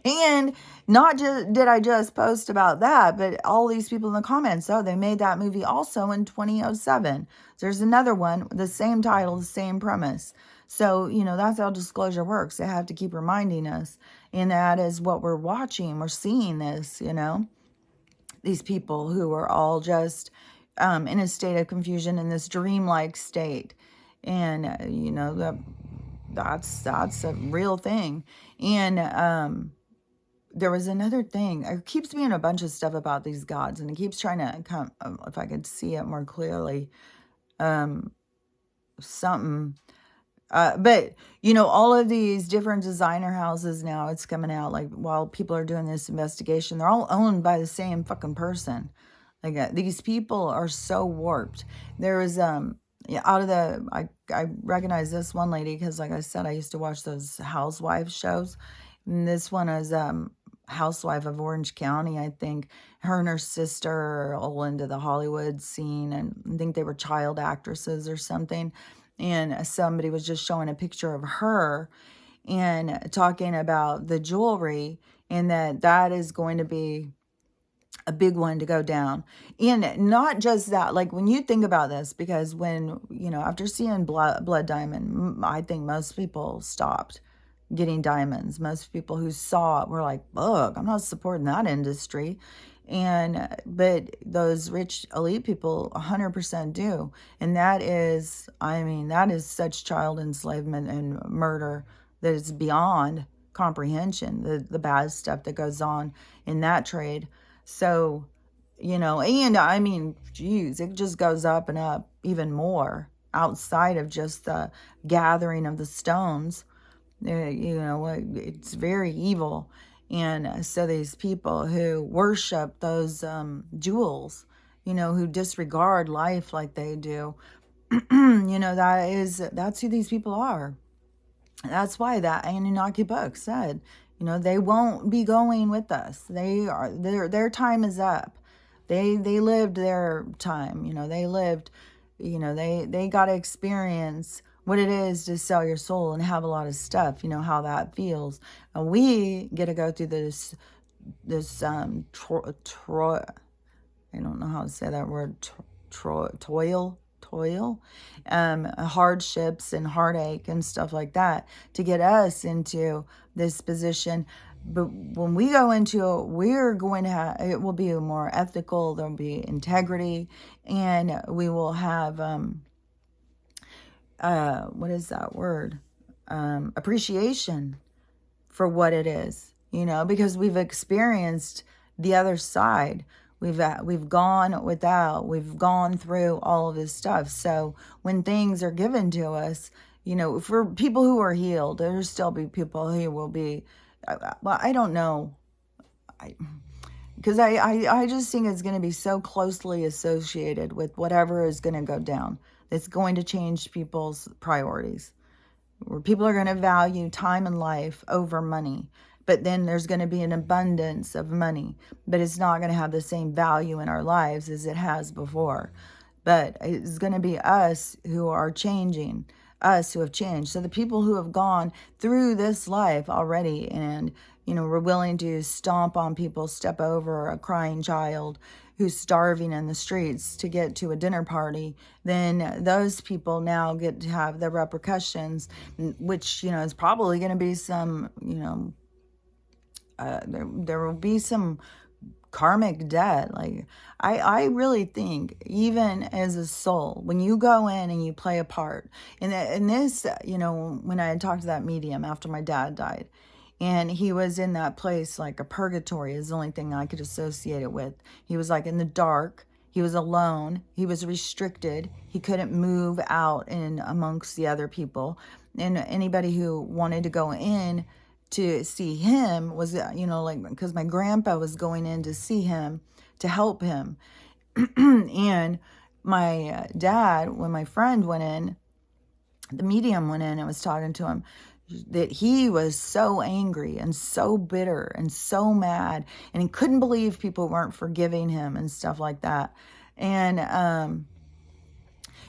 And not just did I just post about that, but all these people in the comments, they made that movie also in 2007. There's another one, the same title, the same premise. So, that's how disclosure works. They have to keep reminding us. And that is what we're watching. We're seeing this, these people who are all just in a state of confusion, in this dreamlike state. And, that's a real thing. And, there was another thing. It keeps being a bunch of stuff about these gods, and it keeps trying to come, if I could see it more clearly, something. But, all of these different designer houses now, it's coming out, like, while people are doing this investigation, they're all owned by the same fucking person. Like, these people are so warped. There was, out of the, I recognize this one lady, because, like I said, I used to watch those housewives shows. And this one is, housewife of Orange County, I think. Her and her sister are all into the Hollywood scene, and I think they were child actresses or something. And somebody was just showing a picture of her and talking about the jewelry, and that is going to be a big one to go down. And not just that, like when you think about this, because when, after seeing Blood Diamond, I think most people stopped getting diamonds. Most people who saw it were like, "Ugh, I'm not supporting that industry." But those rich elite people 100% do. And that is, I mean, that is such child enslavement and murder that is beyond comprehension, the bad stuff that goes on in that trade. So, and I mean, geez, it just goes up and up even more outside of just the gathering of the stones. It's very evil. And so these people who worship those jewels, who disregard life like they do, that's who these people are. That's why that Anunnaki book said, they won't be going with us. Their time is up. They lived their time. They got to experience what it is to sell your soul and have a lot of stuff. How that feels. And we get to go through this I don't know how to say that word, toil, hardships and heartache and stuff like that to get us into this position. But when we go into it, we're going to have, it will be more ethical, there'll be integrity, and we will have, what is that word? Appreciation for what it is, because we've experienced the other side. We've gone without, we've gone through all of this stuff. So when things are given to us, for people who are healed, there'll still be people who will be, well, I don't know. Because I just think it's going to be so closely associated with whatever is going to go down. It's going to change people's priorities. Where people are going to value time and life over money. But then there's going to be an abundance of money. But it's not going to have the same value in our lives as it has before. But it's going to be us who are changing. Us who have changed. So the people who have gone through this life already and, were willing to stomp on people, step over a crying child who's starving in the streets to get to a dinner party, then those people now get to have the repercussions, which, is probably going to be some, there will be some karmic debt. Like, I really think even as a soul, when you go in and you play a part in this, when I had talked to that medium after my dad died, and he was in that place like a purgatory is the only thing I could associate it with. He was like in the dark. He was alone. He was restricted. He couldn't move out in amongst the other people. And anybody who wanted to go in to see him was, because my grandpa was going in to see him, to help him. And my dad, when my friend went in, the medium went in and was talking to him, that he was so angry and so bitter and so mad, and he couldn't believe people weren't forgiving him and stuff like that. And,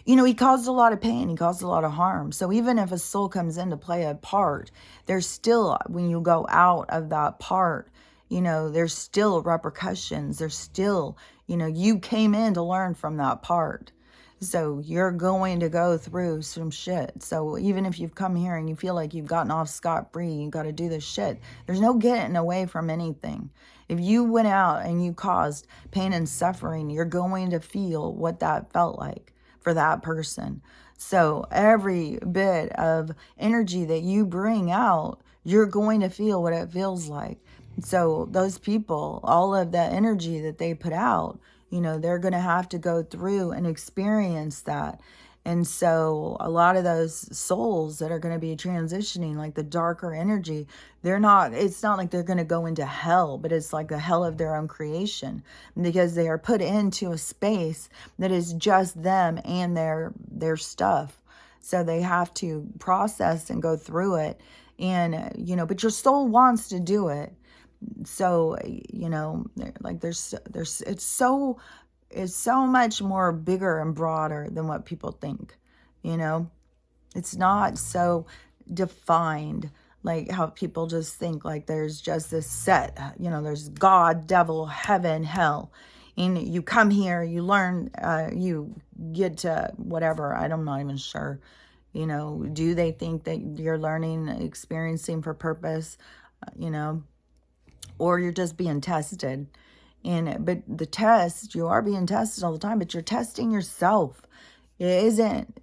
he caused a lot of pain. He caused a lot of harm. So even if a soul comes in to play a part, there's still, when you go out of that part, there's still repercussions. There's still, you came in to learn from that part. So you're going to go through some shit. So even if you've come here and you feel like you've gotten off scot-free, you got to do this shit. There's no getting away from anything. If you went out and you caused pain and suffering, you're going to feel what that felt like for that person. So every bit of energy that you bring out, you're going to feel what it feels like. So those people, all of that energy that they put out, they're going to have to go through and experience that. And so a lot of those souls that are going to be transitioning, like the darker energy, it's not like they're going to go into hell, but it's like the hell of their own creation, because they are put into a space that is just them and their stuff. So they have to process and go through it. And, but your soul wants to do it. So, like it's so much more bigger and broader than what people think, it's not so defined Like how people just think like there's just this set, there's God, devil, heaven, hell. And you come here, you learn, you get to whatever. I'm not even sure. Do they think that you're learning, experiencing for purpose, or you're just being tested? But the test, you are being tested all the time, but you're testing yourself. It isn't,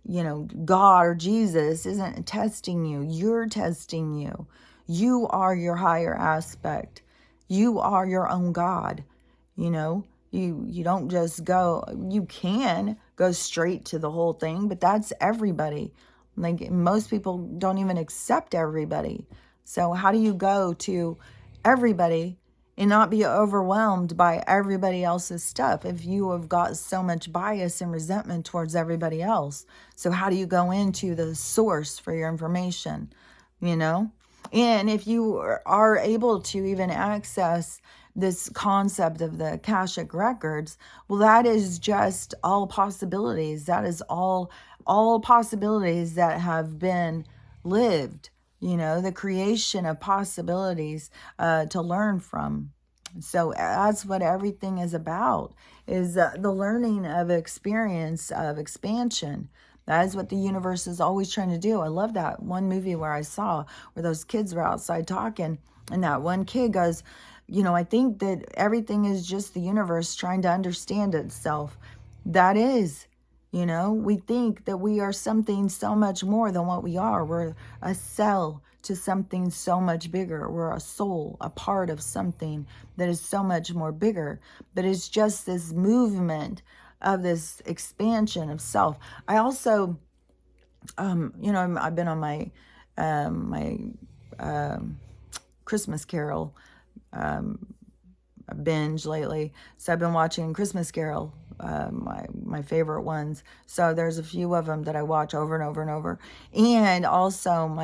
God or Jesus isn't testing you. You're testing you. You are your higher aspect. You are your own God. You know, you don't just go, you can go straight to the whole thing, but that's everybody. Like most people don't even accept everybody. So how do you go to everybody and not be overwhelmed by everybody else's stuff if you have got so much bias and resentment towards everybody else? So how do you go into the source for your information, And if you are able to even access this concept of the Akashic records, well, that is just all possibilities. That is all possibilities that have been lived, the creation of possibilities to learn from. So that's what everything is about, is the learning of experience, of expansion. That is what the universe is always trying to do. I love that one movie where I saw where those kids were outside talking, and that one kid goes, I think that everything is just the universe trying to understand itself. That is, we think that we are something so much more than what we are. We're a cell to something so much bigger. We're a soul, a part of something that is so much more bigger. But it's just this movement of this expansion of self. I also, I've been on my Christmas Carol binge lately. So I've been watching Christmas Carol, my favorite ones. So there's a few of them that I watch over and over and over. And also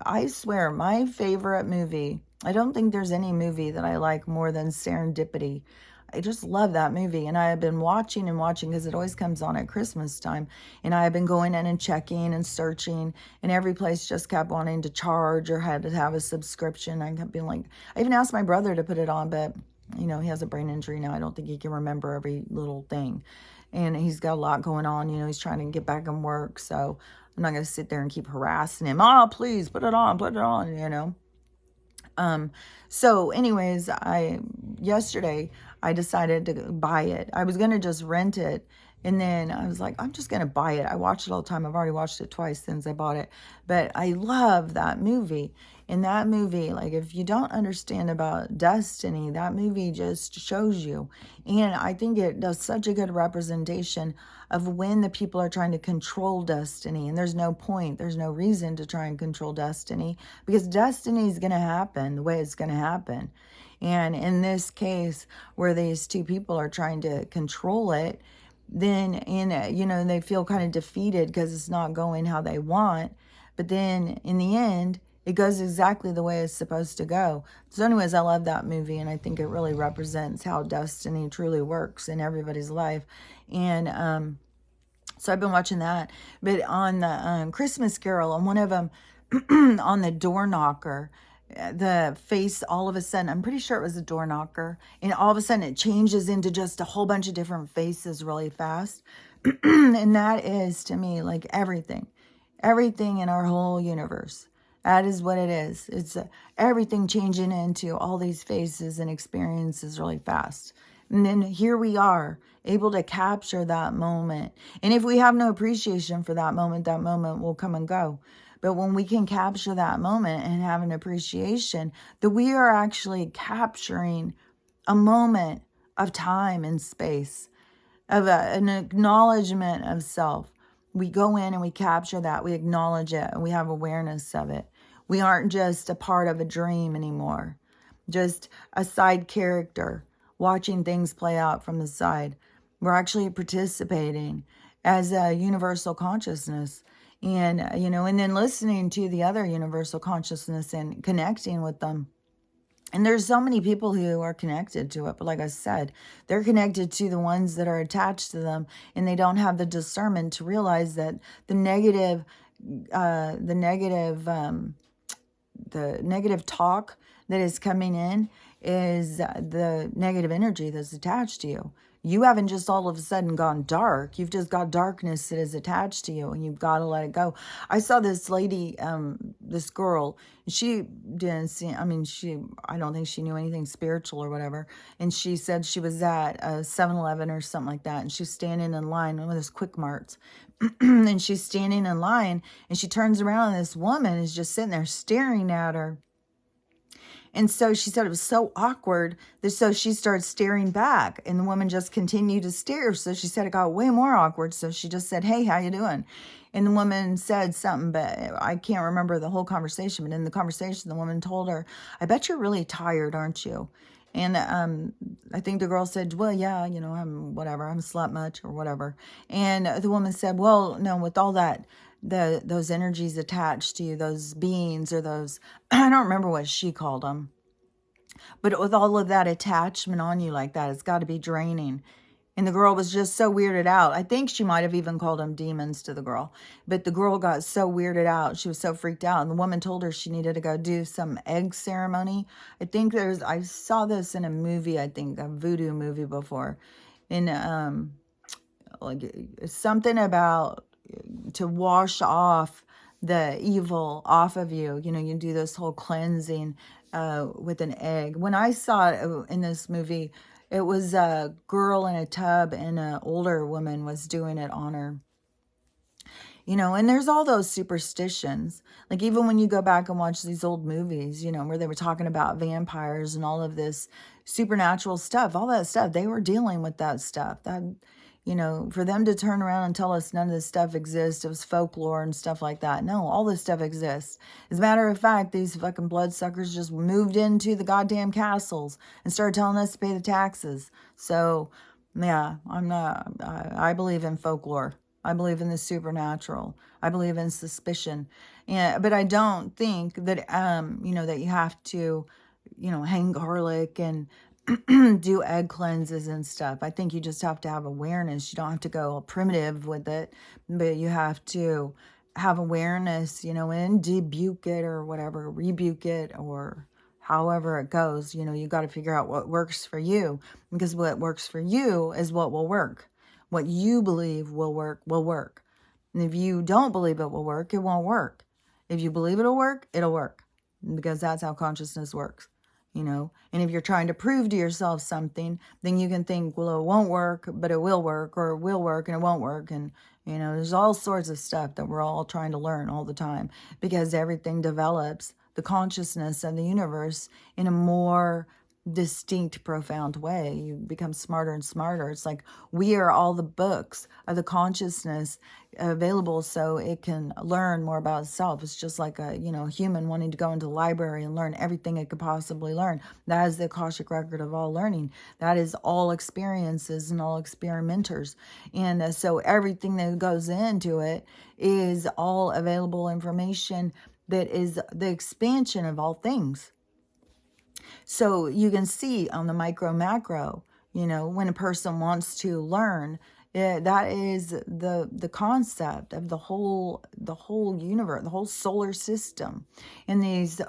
I swear, my favorite movie, I don't think there's any movie that I like more than Serendipity. I just love that movie. And I have been watching and watching because it always comes on at Christmas time. And I have been going in and checking and searching, and every place just kept wanting to charge or had to have a subscription. I kept being like, I even asked my brother to put it on, but he has a brain injury now. I don't think he can remember every little thing. And he's got a lot going on. He's trying to get back in work. So I'm not going to sit there and keep harassing him. Oh, please put it on, So anyways, yesterday I decided to buy it. I was going to just rent it. And then I was like, I'm just going to buy it. I watch it all the time. I've already watched it twice since I bought it. But I love that movie. In that movie, like if you don't understand about destiny, that movie just shows you. And I think it does such a good representation of when the people are trying to control destiny. And there's no point, there's no reason to try and control destiny, because destiny is going to happen the way it's going to happen. And in this case, where these two people are trying to control it, then they feel kind of defeated because it's not going how they want. But then in the end, it goes exactly the way it's supposed to go. So anyways, I love that movie, and I think it really represents how destiny truly works in everybody's life. And so I've been watching that. But on the Christmas Carol, on one of them, on the door knocker, the face all of a sudden, I'm pretty sure it was a door knocker, and all of a sudden it changes into just a whole bunch of different faces really fast. And that is, to me, like everything in our whole universe. That is what it is. It's everything changing into all these faces and experiences really fast. And then here we are, able to capture that moment. And if we have no appreciation for that moment will come and go. But when we can capture that moment and have an appreciation, that we are actually capturing a moment of time and space, of an acknowledgement of self. We go in and we capture that, we acknowledge it, and we have awareness of it. We aren't just a part of a dream anymore, just a side character watching things play out from the side. We're actually participating as a universal consciousness. And, and then listening to the other universal consciousness and connecting with them. And there's so many people who are connected to it. But like I said, they're connected to the ones that are attached to them, and they don't have the discernment to realize that the negative the negative talk that is coming in is the negative energy that's attached to you. You haven't just all of a sudden gone dark. You've just got darkness that is attached to you, and you've got to let it go. I saw this lady, this girl. She didn't see. I mean, I don't think she knew anything spiritual or whatever. And she said she was at a 7-Eleven or something like that, and she's standing in line, one of those quick marts, and she's standing in line, and she turns around, and this woman is just sitting there staring at her. And so she said it was so awkward that so she started staring back, and the woman just continued to stare. So she said it got way more awkward. So she just said, "Hey, how you doing?" And the woman said something, but I can't remember the whole conversation. But in the conversation, the woman told her, "I bet you're really tired, aren't you?" And I think the girl said, "Well, yeah, I'm whatever. I haven't slept much or whatever." And the woman said, "Well, no, with all that, those energies attached to you, those beings or those," I don't remember what she called them, but with all of that attachment on you like that, it's got to be draining. And the girl was just so weirded out. I think she might have even called them demons to the girl. But the girl got so weirded out. She was so freaked out. And the woman told her she needed to go do some egg ceremony. I saw this in a movie, I think, a voodoo movie before. And like something about to wash off the evil off of you. You do this whole cleansing with an egg. When I saw it in this movie, it was a girl in a tub and an older woman was doing it on her. And there's all those superstitions. Like even when you go back and watch these old movies, where they were talking about vampires and all of this supernatural stuff, all that stuff, they were dealing with that stuff. For them to turn around and tell us none of this stuff exists, it was folklore and stuff like that. No, all this stuff exists. As a matter of fact, these fucking bloodsuckers just moved into the goddamn castles and started telling us to pay the taxes. So, yeah, I believe in folklore. I believe in the supernatural. I believe in suspicion. But I don't think that, that you have to, hang garlic and do egg cleanses and stuff. I think you just have to have awareness. You don't have to go primitive with it, but you have to have awareness, and rebuke it or whatever, rebuke it or however it goes. You got to figure out what works for you, because what works for you is what will work. What you believe will work, will work. And if you don't believe it will work, it won't work. If you believe it'll work, because that's how consciousness works. And if you're trying to prove to yourself something, then you can think, well, it won't work, but it will work, or it will work and it won't work. And, there's all sorts of stuff that we're all trying to learn all the time, because everything develops the consciousness of the universe in a more distinct, profound way. You become smarter and smarter. It's like we are all the books of the consciousness available so it can learn more about itself. It's just like a human wanting to go into the library and learn everything it could possibly learn. That is the Akashic record of all learning. That is all experiences and all experimenters. And so everything that goes into it is all available information that is the expansion of all things. So you can see on the micro macro, when a person wants to learn, that is the concept of the whole universe, the whole solar system, and these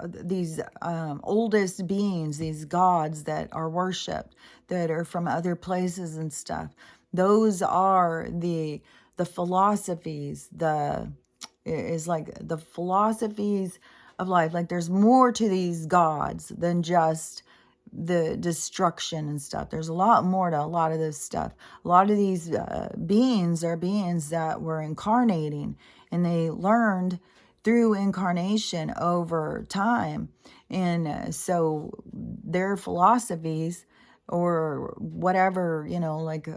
oldest beings, these gods that are worshipped, that are from other places and stuff. Those are the philosophies. Is like the philosophies of life. Like there's more to these gods than just the destruction and stuff. There's a lot more to a lot of this stuff. A lot of these beings are beings that were incarnating, and they learned through incarnation over time. And so their philosophies, or whatever, like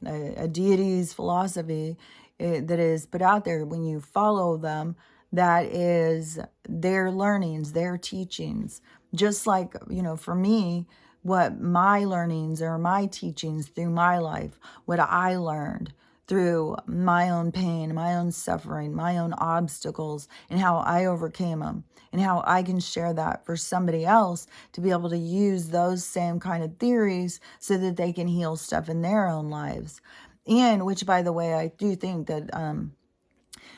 a deity's philosophy that is put out there, when you follow them, that is their learnings, their teachings. Just like, for me, what my learnings or my teachings through my life, what I learned through my own pain, my own suffering, my own obstacles, and how I overcame them, and how I can share that for somebody else to be able to use those same kind of theories so that they can heal stuff in their own lives. And which, by the way, I do think that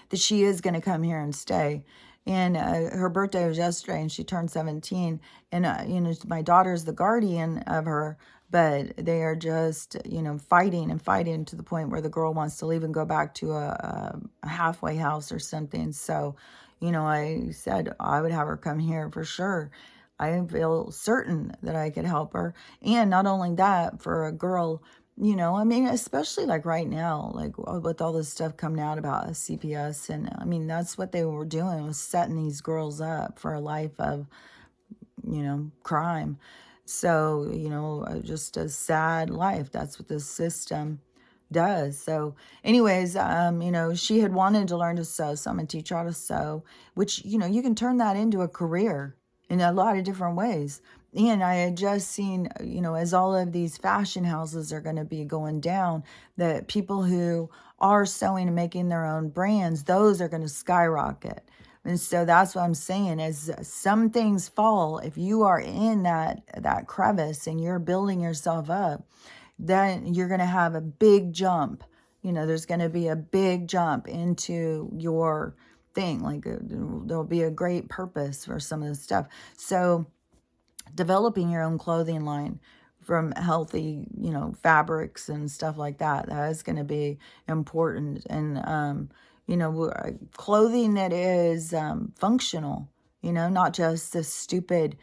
that she is going to come here and stay. And her birthday was yesterday, and she turned 17. And, my daughter's the guardian of her, but they are just, fighting and fighting to the point where the girl wants to leave and go back to a halfway house or something. So, I said I would have her come here for sure. I feel certain that I could help her. And not only that, for a girl, I mean, especially like right now, like with all this stuff coming out about CPS. And I mean, that's what they were doing, was setting these girls up for a life of, crime. So, just a sad life. That's what this system does. So, anyways, she had wanted to learn to sew, so I'm gonna teach her how to sew, which, you can turn that into a career in a lot of different ways. And I had just seen, as all of these fashion houses are going to be going down, that people who are sewing and making their own brands, those are going to skyrocket. And so that's what I'm saying, is some things fall. If you are in that crevice and you're building yourself up, then you're going to have a big jump. There's going to be a big jump into your thing. Like there'll be a great purpose for some of this stuff. So developing your own clothing line from healthy, fabrics and stuff like that, that is going to be important. And, clothing that is functional, not just the stupid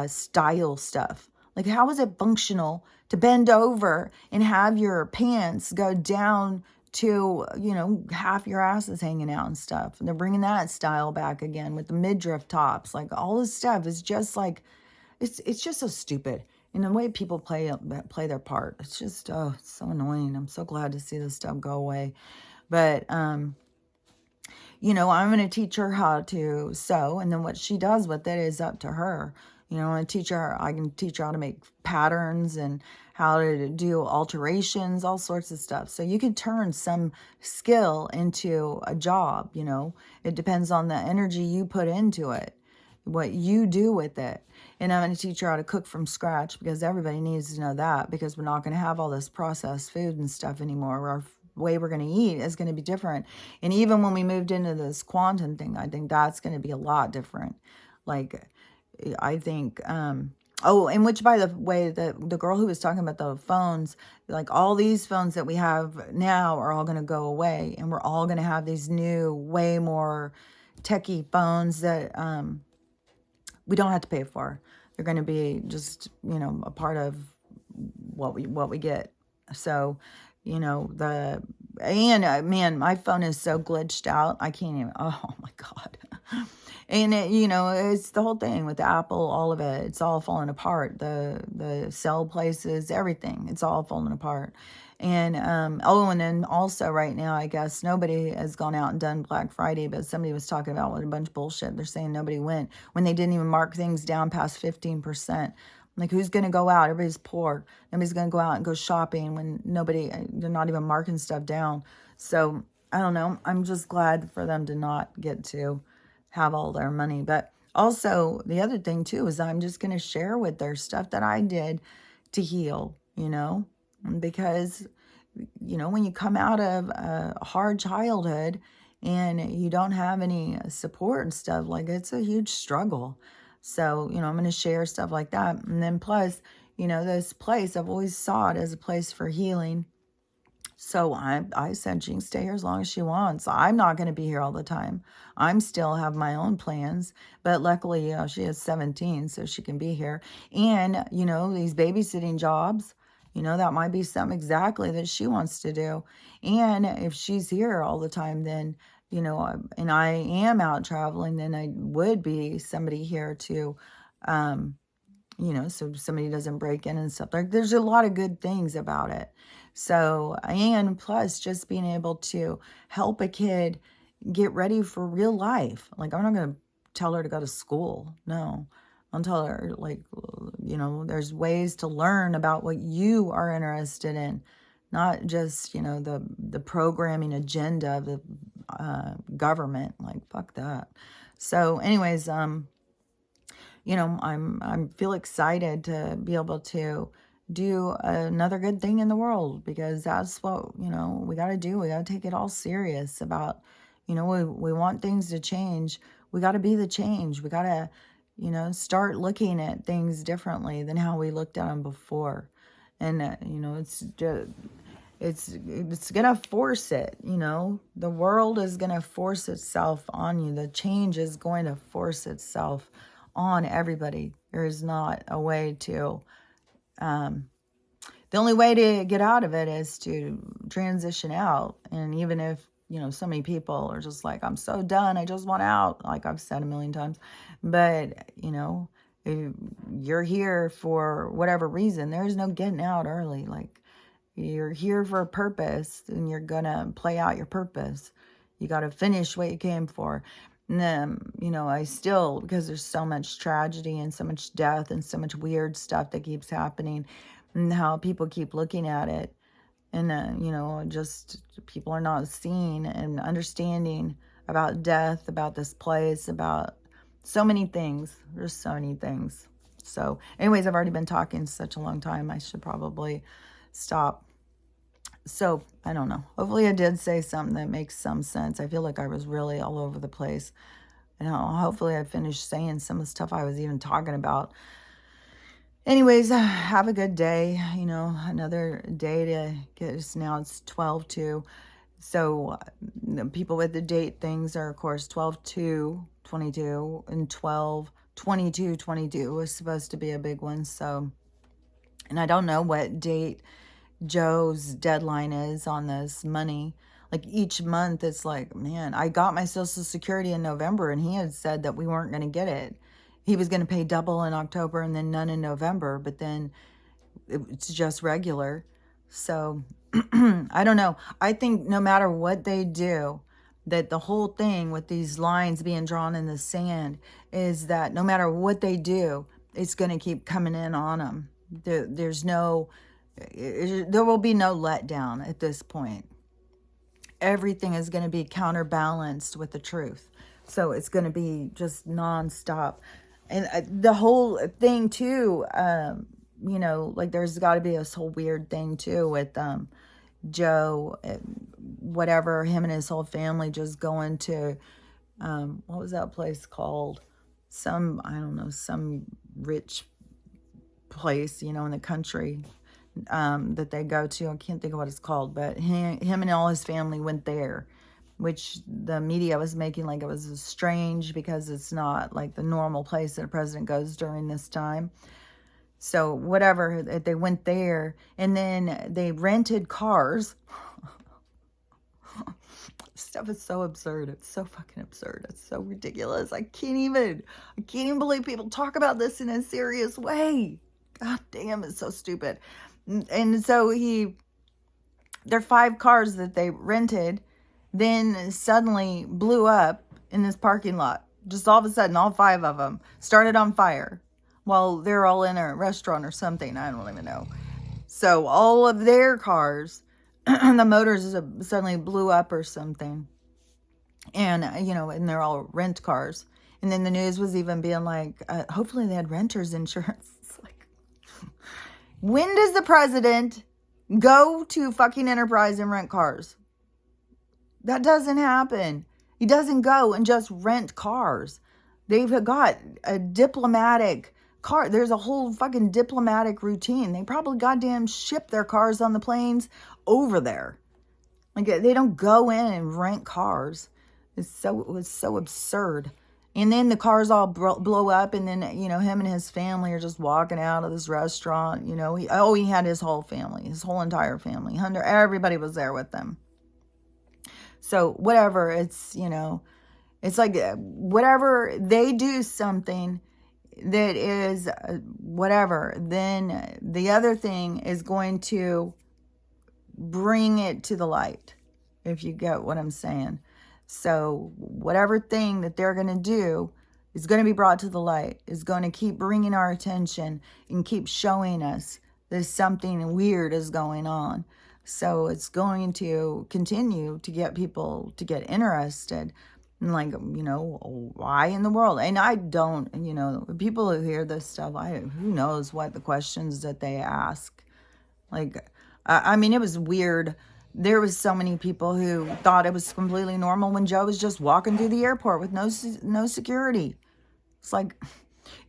style stuff. Like, how is it functional to bend over and have your pants go down to, half your ass is hanging out and stuff? And they're bringing that style back again with the midriff tops. Like, all this stuff is just like, it's just so stupid. And the way people play their part, it's just, it's so annoying. I'm so glad to see this stuff go away. But, I'm going to teach her how to sew, and then what she does with it is up to her. I can teach her how to make patterns and how to do alterations, all sorts of stuff. So you can turn some skill into a job, It depends on the energy you put into it, what you do with it. And I'm going to teach her how to cook from scratch, because everybody needs to know that, because we're not going to have all this processed food and stuff anymore. Our way we're going to eat is going to be different. And even when we moved into this quantum thing, I think that's going to be a lot different. Like, I think, oh, and which, by the way, the girl who was talking about the phones, like all these phones that we have now are all going to go away, and we're all going to have these new, way more techie phones that we don't have to pay for. They're going to be just, a part of what we get. So, man, my phone is so glitched out. I can't even, oh my God. And it's the whole thing with Apple, all of it. It's all falling apart. The sell places, everything. It's all falling apart. And, and then also right now, I guess nobody has gone out and done Black Friday, but somebody was talking about what a bunch of bullshit. They're saying nobody went when they didn't even mark things down past 15%. Like, who's going to go out? Everybody's poor. Nobody's going to go out and go shopping when they're not even marking stuff down. So, I don't know. I'm just glad for them to not get to have all their money. But also, the other thing, too, is I'm just going to share with their stuff that I did to heal, because, when you come out of a hard childhood and you don't have any support and stuff, like, it's a huge struggle. So, I'm going to share stuff like that. And then plus, this place, I've always saw it as a place for healing. So I said she can stay here as long as she wants. I'm not going to be here all the time. I'm still have my own plans. But luckily, she is 17, so she can be here. And, these babysitting jobs, that might be something exactly that she wants to do. And if she's here all the time, then, and I am out traveling, then I would be somebody here to, so somebody doesn't break in and stuff. Like, there's a lot of good things about it. So, and plus just being able to help a kid get ready for real life. Like, I'm not going to tell her to go to school. No, I'll tell her, like, there's ways to learn about what you are interested in, not just, the programming agenda of the government. Like, fuck that. So anyways, I'm feel excited to be able to do another good thing in the world, because that's what, we got to do. We got to take it all serious about, we want things to change. we got to be the change. We got to, start looking at things differently than how we looked at them before. And, it's just, it's gonna force it, the world is gonna force itself on you. The change is going to force itself on everybody. There is not a way to, the only way to get out of it is to transition out. And even if, so many people are just like, I'm so done, I just want out, like I've said a million times. But, if you're here for whatever reason, there's no getting out early. Like, you're here for a purpose, and you're gonna play out your purpose. You got to finish what you came for. And then, I still, because there's so much tragedy and so much death and so much weird stuff that keeps happening, and how people keep looking at it. And, just people are not seeing and understanding about death, about this place, about so many things. There's so many things. So anyways, I've already been talking such a long time. I should probably stop. So I don't know. Hopefully I did say something that makes some sense. I feel like I was really all over the place. And hopefully I finished saying some of the stuff I was even talking about. Anyways, have a good day. Another day to get us. Now it's 12/2. So people with the date things are, of course, 12/2/22 and 12/22/22 was supposed to be a big one. So, and I don't know what date Joe's deadline is on this money. Like each month, it's like, man, I got my Social Security in November, and he had said that we weren't going to get it. He was going to pay double in October and then none in November, but then it's just regular. So I don't know. I think no matter what they do, that the whole thing with these lines being drawn in the sand is that no matter what they do, it's going to keep coming in on them. There will be no letdown at this point. Everything is going to be counterbalanced with the truth. So it's going to be just nonstop. And the whole thing too, like there's got to be this whole weird thing too with Joe, whatever, him and his whole family just going to, what was that place called? I don't know, some rich place, in the country that they go to. I can't think of what it's called, but him and all his family went there, which the media was making like it was strange because it's not like the normal place that a president goes during this time. So whatever, they went there, and then they rented cars. Stuff is so absurd. It's so fucking absurd. It's so ridiculous. I can't even believe people talk about this in a serious way. God damn, it's so stupid. And so their 5 cars that they rented then suddenly blew up in this parking lot. Just all of a sudden, all 5 of them started on fire while they're all in a restaurant or something. I don't even know. So all of their cars, the motors suddenly blew up or something. And, and they're all rent cars. And then the news was even being like, hopefully they had renter's insurance. It's like, when does the president go to fucking Enterprise and rent cars? That doesn't happen. He doesn't go and just rent cars. They've got a diplomatic car. There's a whole fucking diplomatic routine. They probably goddamn ship their cars on the planes over there. Like, they don't go in and rent cars. It was so absurd. And then the cars all blow up, and then, him and his family are just walking out of this restaurant. He had his whole family, his whole entire family. Everybody was there with them. So whatever, it's like whatever they do something that is whatever, then the other thing is going to bring it to the light, if you get what I'm saying. So whatever thing that they're going to do is going to be brought to the light, is going to keep bringing our attention and keep showing us that something weird is going on. So it's going to continue to get people to get interested. And like, why in the world? And I don't, people who hear this stuff, who knows what the questions that they ask. Like, I mean, it was weird there was so many people who thought it was completely normal when Joe was just walking through the airport with no security. It's like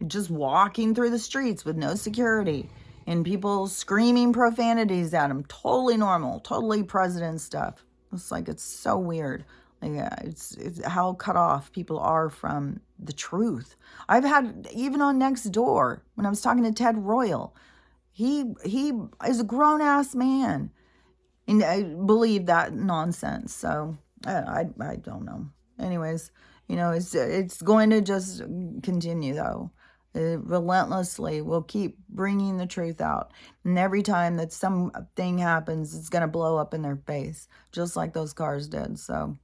just walking through the streets with no security and people screaming profanities at him. Totally normal, totally president stuff. It's like, it's so weird. Like, it's how cut off people are from the truth. I've had, even on Next Door, when I was talking to Ted Royal, he is a grown ass man, and I believe that nonsense. So I don't know. Anyways, it's going to just continue though. It relentlessly will keep bringing the truth out, and every time that something happens, it's going to blow up in their face, just like those cars did. So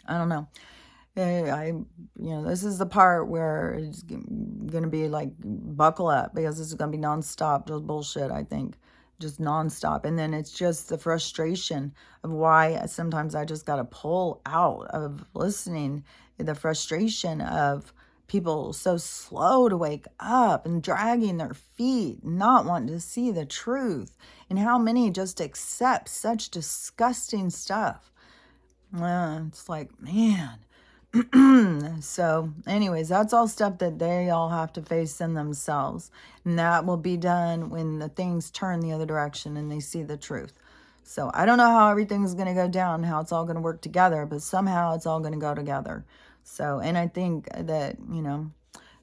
I don't know. This is the part where it's going to be like, buckle up, because this is going to be nonstop, just bullshit, I think. Just nonstop. And then it's just the frustration of why sometimes I just got to pull out of listening. The frustration of people so slow to wake up and dragging their feet, not wanting to see the truth, and how many just accept such disgusting stuff. It's like, man. So anyways, that's all stuff that they all have to face in themselves, and that will be done when the things turn the other direction and they see the truth. So I don't know how everything's going to go down, how it's all going to work together, but somehow it's all going to go together. So, and I think that,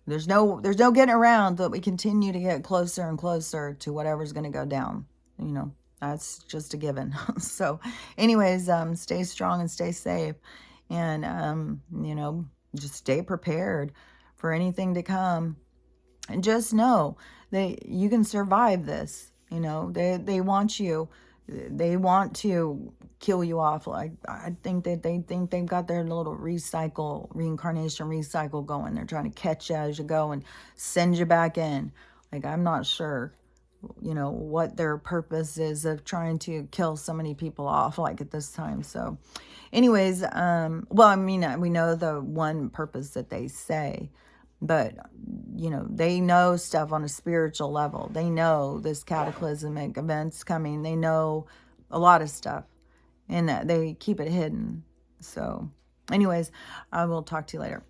there's no getting around that we continue to get closer and closer to whatever's going to go down. That's just a given. So anyways, stay strong and stay safe. And, just stay prepared for anything to come. And just know that you can survive this. They want you. They want to kill you off. Like, I think that they think they've got their little reincarnation recycle going. They're trying to catch you as you go and send you back in. Like, I'm not sure, what their purpose is of trying to kill so many people off like at this time. So anyways, we know the one purpose that they say, but, they know stuff on a spiritual level. They know this cataclysmic event's coming. They know a lot of stuff, and they keep it hidden. So anyways, I will talk to you later.